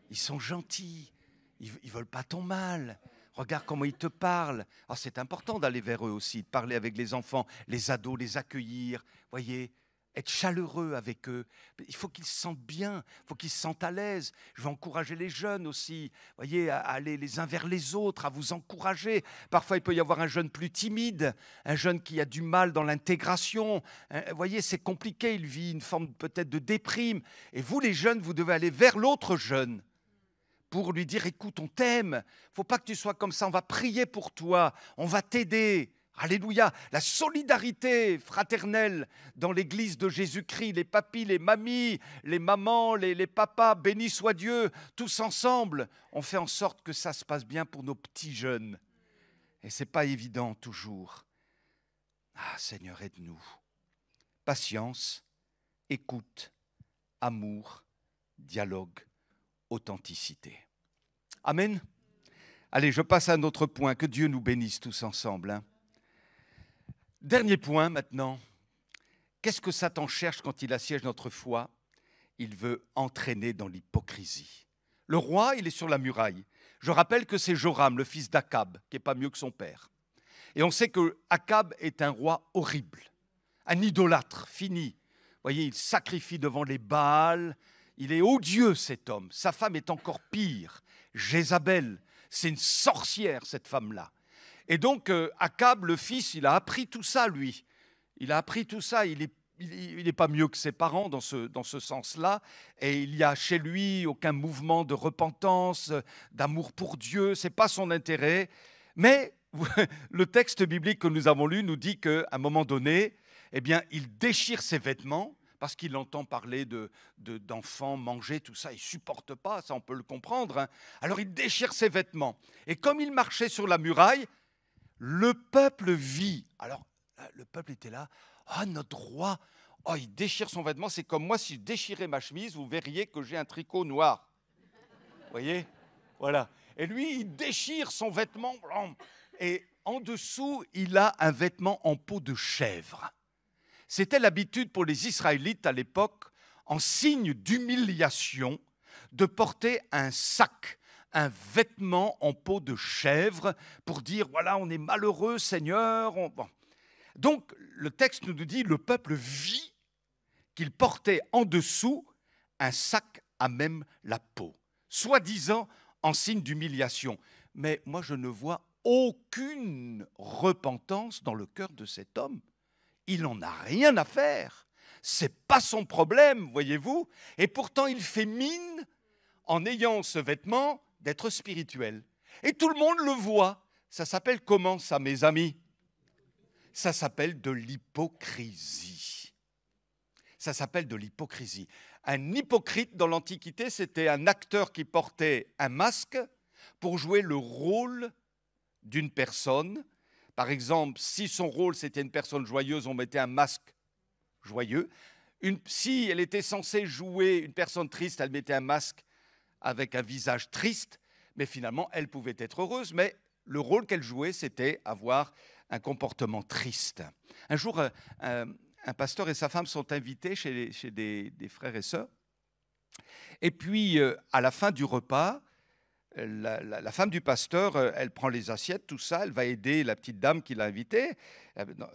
Ils sont gentils, ils ne veulent pas ton mal. Regarde comment ils te parlent. Alors, c'est important d'aller vers eux aussi, de parler avec les enfants, les ados, les accueillir. Voyez, être chaleureux avec eux. Il faut qu'ils se sentent bien, il faut qu'ils se sentent à l'aise. Je veux encourager les jeunes aussi, voyez, à aller les uns vers les autres, à vous encourager. Parfois, il peut y avoir un jeune plus timide, un jeune qui a du mal dans l'intégration. Vous voyez, c'est compliqué, il vit une forme peut-être de déprime. Et vous, les jeunes, vous devez aller vers l'autre jeune pour lui dire, écoute, on t'aime. Il ne faut pas que tu sois comme ça, on va prier pour toi, on va t'aider. Alléluia, la solidarité fraternelle dans l'église de Jésus-Christ, les papis, les mamies, les mamans, les papas, béni soit Dieu, tous ensemble, on fait en sorte que ça se passe bien pour nos petits jeunes. Et ce n'est pas évident toujours. Ah Seigneur, aide-nous. Patience, écoute, amour, dialogue, authenticité. Amen. Allez, je passe à un autre point. Que Dieu nous bénisse tous ensemble, hein. Dernier point maintenant, qu'est-ce que Satan cherche quand il assiège notre foi? Il veut entraîner dans l'hypocrisie. Le roi, il est sur la muraille. Je rappelle que c'est Joram, le fils d'Akab, qui n'est pas mieux que son père. Et on sait que Akab est un roi horrible, un idolâtre fini. Vous voyez, il sacrifie devant les Baals. Il est odieux, cet homme. Sa femme est encore pire. Jézabel, c'est une sorcière, cette femme-là. Et donc, Akab, le fils, il a appris tout ça, lui. Il a appris tout ça. Il n'est pas mieux que ses parents dans ce sens-là. Et il n'y a chez lui aucun mouvement de repentance, d'amour pour Dieu. Ce n'est pas son intérêt. Mais le texte biblique que nous avons lu nous dit qu'à un moment donné, eh bien, il déchire ses vêtements parce qu'il entend parler d'enfants manger, tout ça. Il ne supporte pas, ça on peut le comprendre, hein. Alors il déchire ses vêtements. Et comme il marchait sur la muraille, le peuple vit. Alors, le peuple était là. Ah, notre roi, oh, il déchire son vêtement. C'est comme moi, si je déchirais ma chemise, vous verriez que j'ai un tricot noir. Vous voyez? Voilà. Et lui, il déchire son vêtement. Et en dessous, il a un vêtement en peau de chèvre. C'était l'habitude pour les Israélites à l'époque, en signe d'humiliation, de porter un sac, un vêtement en peau de chèvre pour dire, voilà, on est malheureux, Seigneur. Bon. Donc, le texte nous dit, le peuple vit qu'il portait en dessous un sac à même la peau, soi-disant en signe d'humiliation. Mais moi, je ne vois aucune repentance dans le cœur de cet homme. Il n'en a rien à faire. Ce n'est pas son problème, voyez-vous. Et pourtant, il fait mine, en ayant ce vêtement, d'être spirituel. Et tout le monde le voit. Ça s'appelle comment ça, mes amis? Ça s'appelle de l'hypocrisie. Ça s'appelle de l'hypocrisie. Un hypocrite, dans l'Antiquité, c'était un acteur qui portait un masque pour jouer le rôle d'une personne. Par exemple, si son rôle, c'était une personne joyeuse, on mettait un masque joyeux. Si elle était censée jouer une personne triste, elle mettait un masque avec un visage triste, mais finalement, elle pouvait être heureuse, mais le rôle qu'elle jouait, c'était avoir un comportement triste. Un jour, un pasteur et sa femme sont invités chez des frères et sœurs, et puis, à la fin du repas, la femme du pasteur, elle prend les assiettes, tout ça, elle va aider la petite dame qui l'a invitée,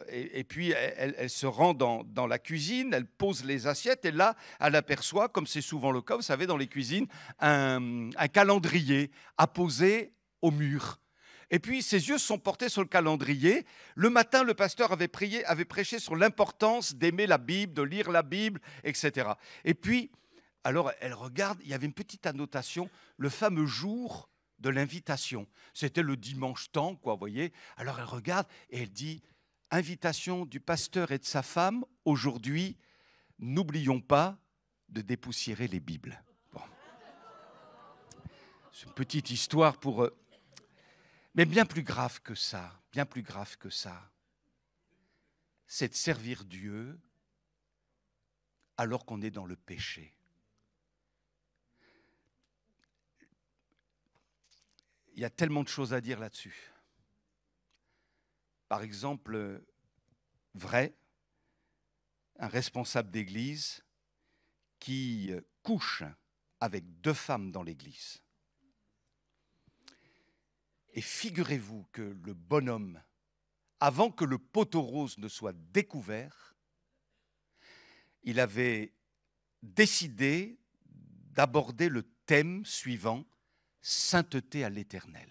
et puis elle se rend dans la cuisine, elle pose les assiettes, et là, elle aperçoit, comme c'est souvent le cas, vous savez, dans les cuisines, un calendrier apposé au mur. Et puis, ses yeux sont portés sur le calendrier. Le matin, le pasteur avait prêché sur l'importance d'aimer la Bible, de lire la Bible, etc. Et puis, alors, elle regarde, il y avait une petite annotation, le fameux jour de l'invitation. C'était le dimanche temps, quoi, vous voyez. Alors, elle regarde et elle dit, invitation du pasteur et de sa femme, aujourd'hui, n'oublions pas de dépoussiérer les Bibles. Bon. C'est une petite histoire pour... Mais bien plus grave que ça, c'est de servir Dieu alors qu'on est dans le péché. il y a tellement de choses à dire là-dessus. Par exemple, vrai, un responsable d'église qui couche avec 2 femmes dans l'église. Et figurez-vous que le bonhomme, avant que le poteau rose ne soit découvert, il avait décidé d'aborder le thème suivant, sainteté à l'Éternel.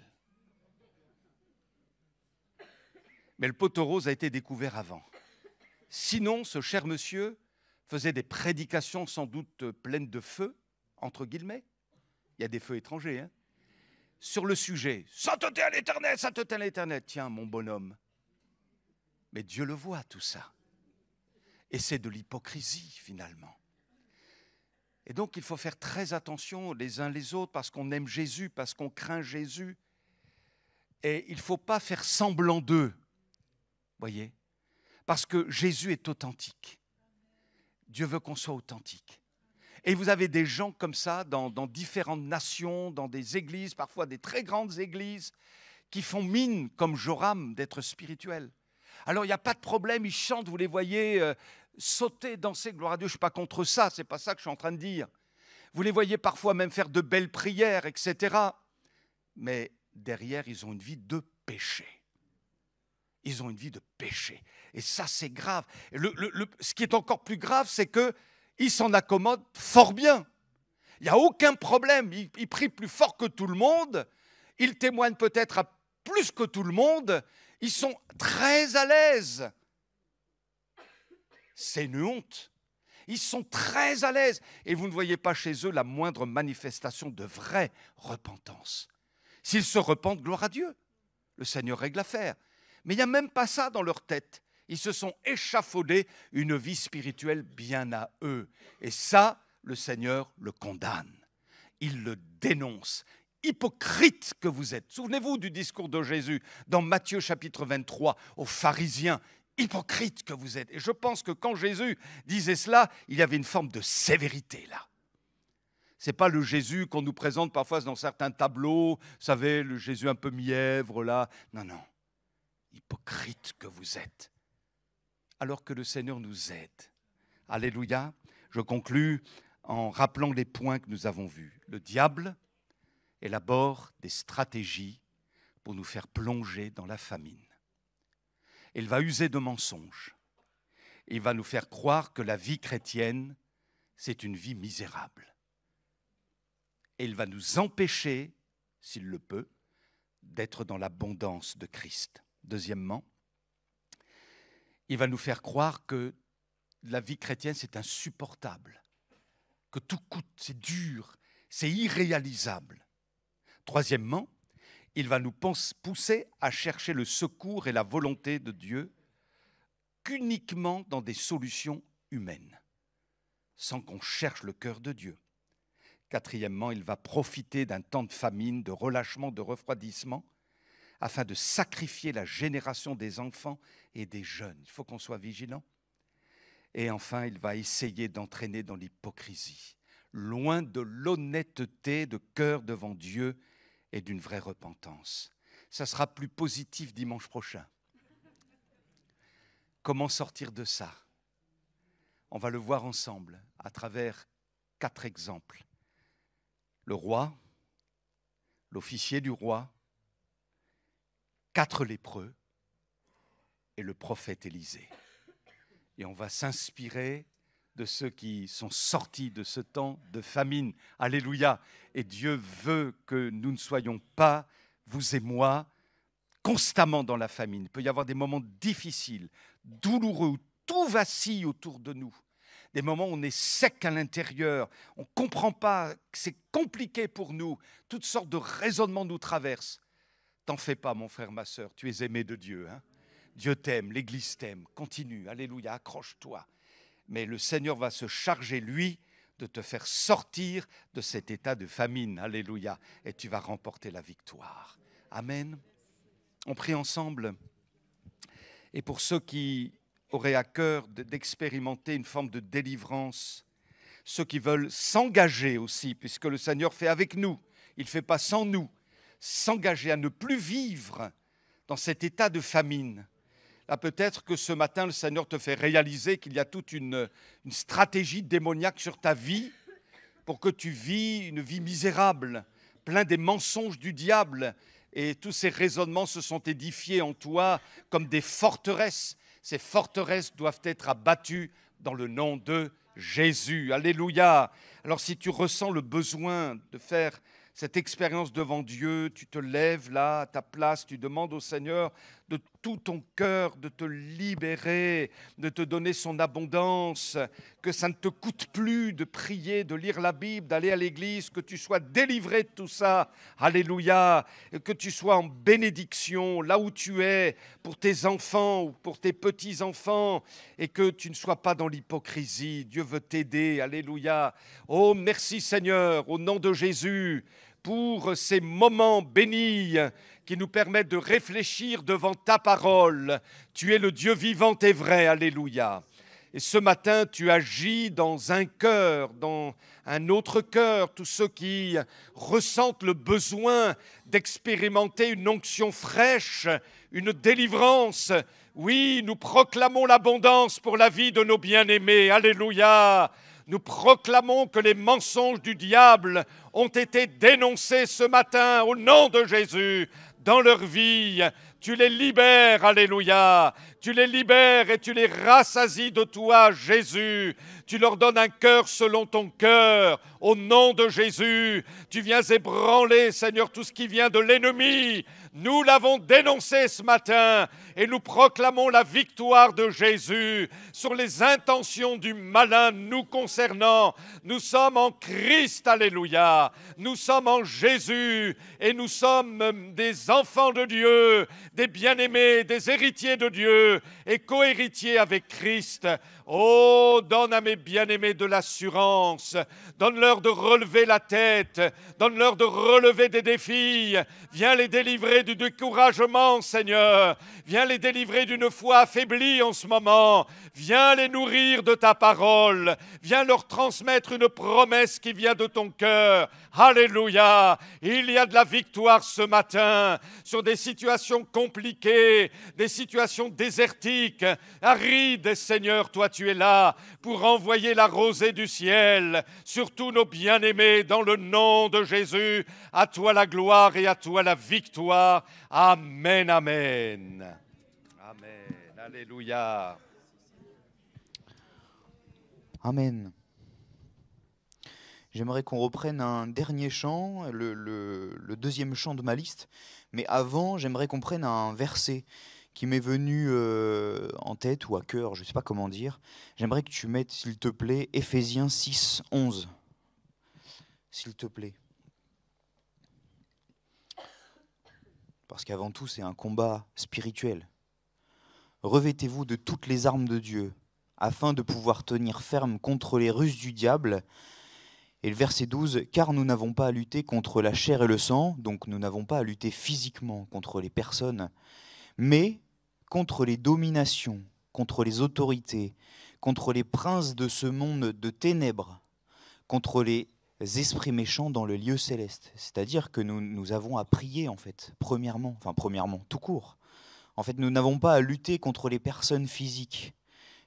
Mais le poteau rose a été découvert avant. Sinon, ce cher monsieur faisait des prédications sans doute pleines de feu, entre guillemets. Il y a des feux étrangers, hein, sur le sujet. Sainteté à l'Éternel, sainteté à l'Éternel. Tiens, mon bonhomme. Mais Dieu le voit, tout ça. Et c'est de l'hypocrisie, finalement. Et donc, il faut faire très attention les uns les autres parce qu'on aime Jésus, parce qu'on craint Jésus. Et il ne faut pas faire semblant d'eux. Voyez ? Parce que Jésus est authentique. Dieu veut qu'on soit authentique. Et vous avez des gens comme ça dans différentes nations, dans des églises, parfois des très grandes églises, qui font mine, comme Joram, d'être spirituels. Alors, il n'y a pas de problème, ils chantent, vous les voyez sauter, danser, gloire à Dieu, je ne suis pas contre ça, ce n'est pas ça que je suis en train de dire. Vous les voyez parfois même faire de belles prières, etc. Mais derrière, ils ont une vie de péché. Ils ont une vie de péché. Et ça, c'est grave. Et ce qui est encore plus grave, c'est qu'ils s'en accommodent fort bien. Il n'y a aucun problème. Ils prient plus fort que tout le monde. Ils témoignent peut-être à plus que tout le monde. Ils sont très à l'aise. C'est une honte. Ils sont très à l'aise. Et vous ne voyez pas chez eux la moindre manifestation de vraie repentance. S'ils se repentent, gloire à Dieu. Le Seigneur règle l'affaire. Mais il n'y a même pas ça dans leur tête. Ils se sont échafaudés une vie spirituelle bien à eux. Et ça, le Seigneur le condamne. Il le dénonce. Hypocrite que vous êtes. Souvenez-vous du discours de Jésus dans Matthieu chapitre 23 aux pharisiens. Hypocrite que vous êtes. Et je pense que quand Jésus disait cela, il y avait une forme de sévérité là. Ce n'est pas le Jésus qu'on nous présente parfois dans certains tableaux. Vous savez, le Jésus un peu mièvre là. Non, non. Hypocrite que vous êtes, alors que le Seigneur nous aide. Alléluia. Je conclus en rappelant les points que nous avons vus. Le diable élabore des stratégies pour nous faire plonger dans la famine. Il va user de mensonges. Il va nous faire croire que la vie chrétienne, c'est une vie misérable. Et il va nous empêcher, s'il le peut, d'être dans l'abondance de Christ. Deuxièmement, il va nous faire croire que la vie chrétienne, c'est insupportable, que tout coûte, c'est dur, c'est irréalisable. Troisièmement, il va nous pousser à chercher le secours et la volonté de Dieu qu'uniquement dans des solutions humaines, sans qu'on cherche le cœur de Dieu. Quatrièmement, il va profiter d'un temps de famine, de relâchement, de refroidissement, afin de sacrifier la génération des enfants et des jeunes. Il faut qu'on soit vigilant. Et enfin, il va essayer d'entraîner dans l'hypocrisie, loin de l'honnêteté de cœur devant Dieu et d'une vraie repentance. Ça sera plus positif dimanche prochain. Comment sortir de ça? On va le voir ensemble à travers 4 exemples. Le roi, l'officier du roi, 4 lépreux et le prophète Élisée. Et on va s'inspirer de ceux qui sont sortis de ce temps de famine. Alléluia. Et Dieu veut que nous ne soyons pas, vous et moi, constamment dans la famine. Il peut y avoir des moments difficiles, douloureux, où tout vacille autour de nous. Des moments où on est sec à l'intérieur, on ne comprend pas, c'est compliqué pour nous, toutes sortes de raisonnements nous traversent. T'en fais pas, mon frère, ma sœur, tu es aimé de Dieu. Hein? Dieu t'aime, l'Église t'aime, continue, alléluia, accroche-toi. Mais le Seigneur va se charger, lui, de te faire sortir de cet état de famine, alléluia, et tu vas remporter la victoire. Amen. On prie ensemble. Et pour ceux qui auraient à cœur d'expérimenter une forme de délivrance, ceux qui veulent s'engager aussi, puisque le Seigneur fait avec nous, il ne fait pas sans nous. s'engager à ne plus vivre dans cet état de famine. Là, peut-être que ce matin, le Seigneur te fait réaliser qu'il y a toute une stratégie démoniaque sur ta vie pour que tu vis une vie misérable, plein des mensonges du diable. Et tous ces raisonnements se sont édifiés en toi comme des forteresses. Ces forteresses doivent être abattues dans le nom de Jésus. Alléluia. Alors si tu ressens le besoin de faire cette expérience devant Dieu, tu te lèves là à ta place, tu demandes au Seigneur de tout ton cœur de te libérer, de te donner son abondance, que ça ne te coûte plus de prier, de lire la Bible, d'aller à l'église, que tu sois délivré de tout ça, alléluia, et que tu sois en bénédiction là où tu es, pour tes enfants ou pour tes petits-enfants, et que tu ne sois pas dans l'hypocrisie. Dieu veut t'aider, alléluia. Oh, merci Seigneur, au nom de Jésus, pour ces moments bénis qui nous permettent de réfléchir devant ta parole. Tu es le Dieu vivant et vrai, alléluia. Et ce matin, tu agis dans un cœur, dans un autre cœur, tous ceux qui ressentent le besoin d'expérimenter une onction fraîche, une délivrance. Oui, nous proclamons l'abondance pour la vie de nos bien-aimés, alléluia. Nous proclamons que les mensonges du diable ont été dénoncés ce matin au nom de Jésus dans leur vie. Tu les libères, alléluia. Tu les libères et tu les rassasies de toi, Jésus. Tu leur donnes un cœur selon ton cœur, au nom de Jésus. Tu viens ébranler, Seigneur, tout ce qui vient de l'ennemi. Nous l'avons dénoncé ce matin et nous proclamons la victoire de Jésus sur les intentions du malin nous concernant. Nous sommes en Christ, alléluia. Nous sommes en Jésus et nous sommes des enfants de Dieu, des bien-aimés, des héritiers de Dieu et co-héritiers avec Christ. Oh, donne à mes bien-aimés de l'assurance, donne-leur de relever la tête, donne-leur de relever des défis, viens les délivrer du découragement, Seigneur, viens les délivrer d'une foi affaiblie en ce moment, viens les nourrir de ta parole, viens leur transmettre une promesse qui vient de ton cœur. Alléluia, il y a de la victoire ce matin sur des situations compliquées, des situations désertiques, arides, Seigneur, toi tu es là pour envoyer la rosée du ciel sur tous nos bien-aimés dans le nom de Jésus. À toi la gloire et à toi la victoire. Amen, amen. Amen, alléluia. Amen. J'aimerais qu'on reprenne un dernier chant, le deuxième chant de ma liste. Mais avant, j'aimerais qu'on prenne un verset qui m'est venu en tête ou à cœur, je ne sais pas comment dire. J'aimerais que tu mettes, s'il te plaît, Éphésiens 6, 11. S'il te plaît. Parce qu'avant tout, c'est un combat spirituel. Revêtez-vous de toutes les armes de Dieu, afin de pouvoir tenir ferme contre les ruses du diable. Et le verset 12, « Car nous n'avons pas à lutter contre la chair et le sang », donc nous n'avons pas à lutter physiquement contre les personnes, mais contre les dominations, contre les autorités, contre les princes de ce monde de ténèbres, contre les esprits méchants dans le lieu céleste. C'est-à-dire que nous avons à prier, en fait, premièrement, tout court. En fait, nous n'avons pas à lutter contre les personnes physiques.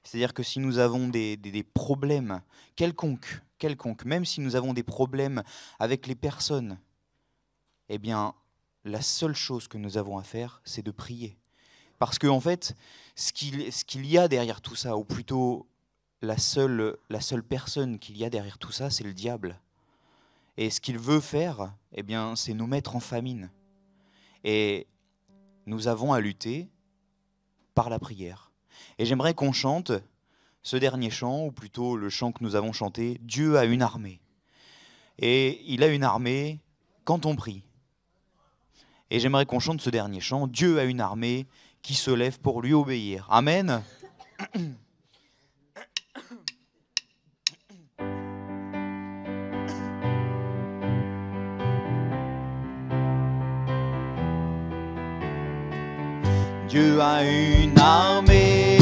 C'est-à-dire que si nous avons des problèmes quelconques, même si nous avons des problèmes avec les personnes, eh bien, la seule chose que nous avons à faire, c'est de prier. Parce qu'en fait, ce qu'il y a derrière tout ça, ou plutôt la seule personne qu'il y a derrière tout ça, c'est le diable. Et ce qu'il veut faire, eh bien, c'est nous mettre en famine. Et nous avons à lutter par la prière. Et j'aimerais qu'on chante ce dernier chant, ou plutôt le chant que nous avons chanté, « Dieu a une armée ». Et il a une armée quand on prie. Et j'aimerais qu'on chante ce dernier chant, « Dieu a une armée qui se lève pour lui obéir ». Amen. Dieu a une armée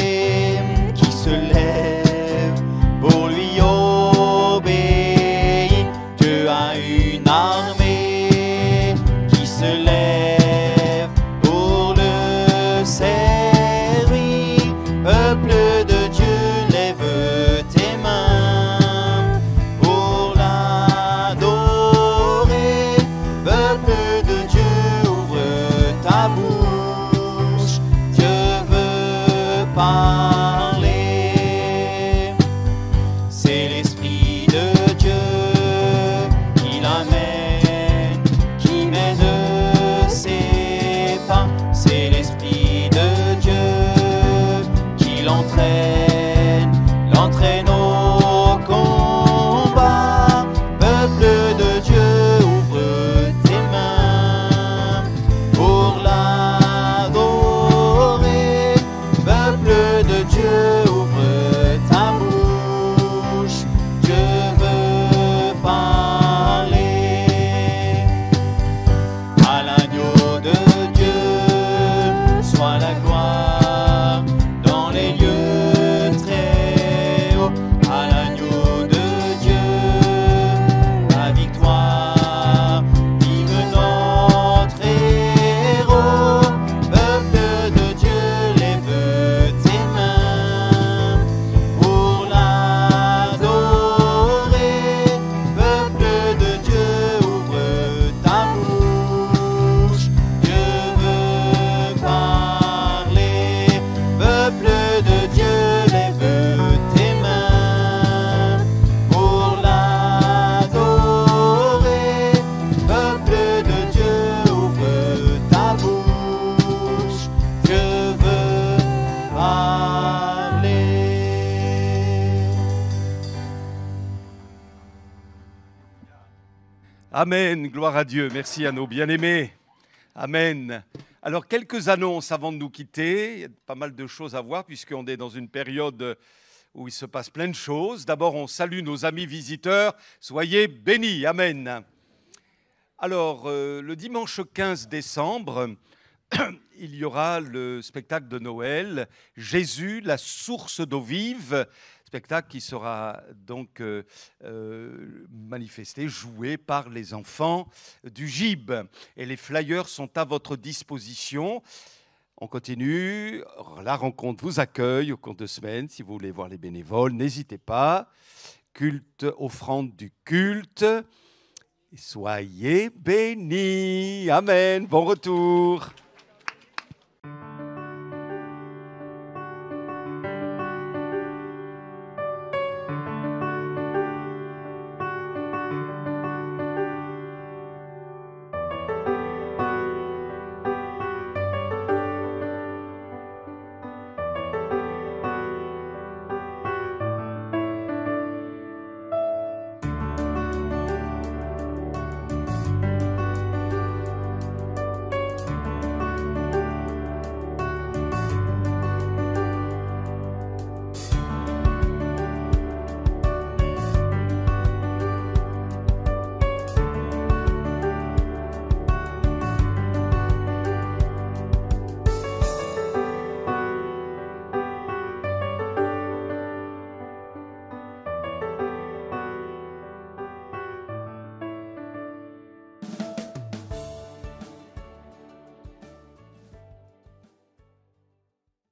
qui se lève pour lui obéir. Dieu a une armée qui se lève Amen, gloire à Dieu. Merci à nos bien-aimés. Amen. Alors, quelques annonces avant de nous quitter. Il y a pas mal de choses à voir puisqu'on est dans une période où il se passe plein de choses. D'abord, on salue nos amis visiteurs. Soyez bénis. Amen. Alors, le dimanche 15 décembre, il y aura le spectacle de Noël, Jésus, la source d'eau vive, spectacle qui sera donc manifesté, joué par les enfants du GIB. Et les flyers sont à votre disposition. On continue, la rencontre vous accueille au cours de semaine. Si vous voulez voir les bénévoles, n'hésitez pas. Culte, offrande du culte. Soyez bénis. Amen. Bon retour.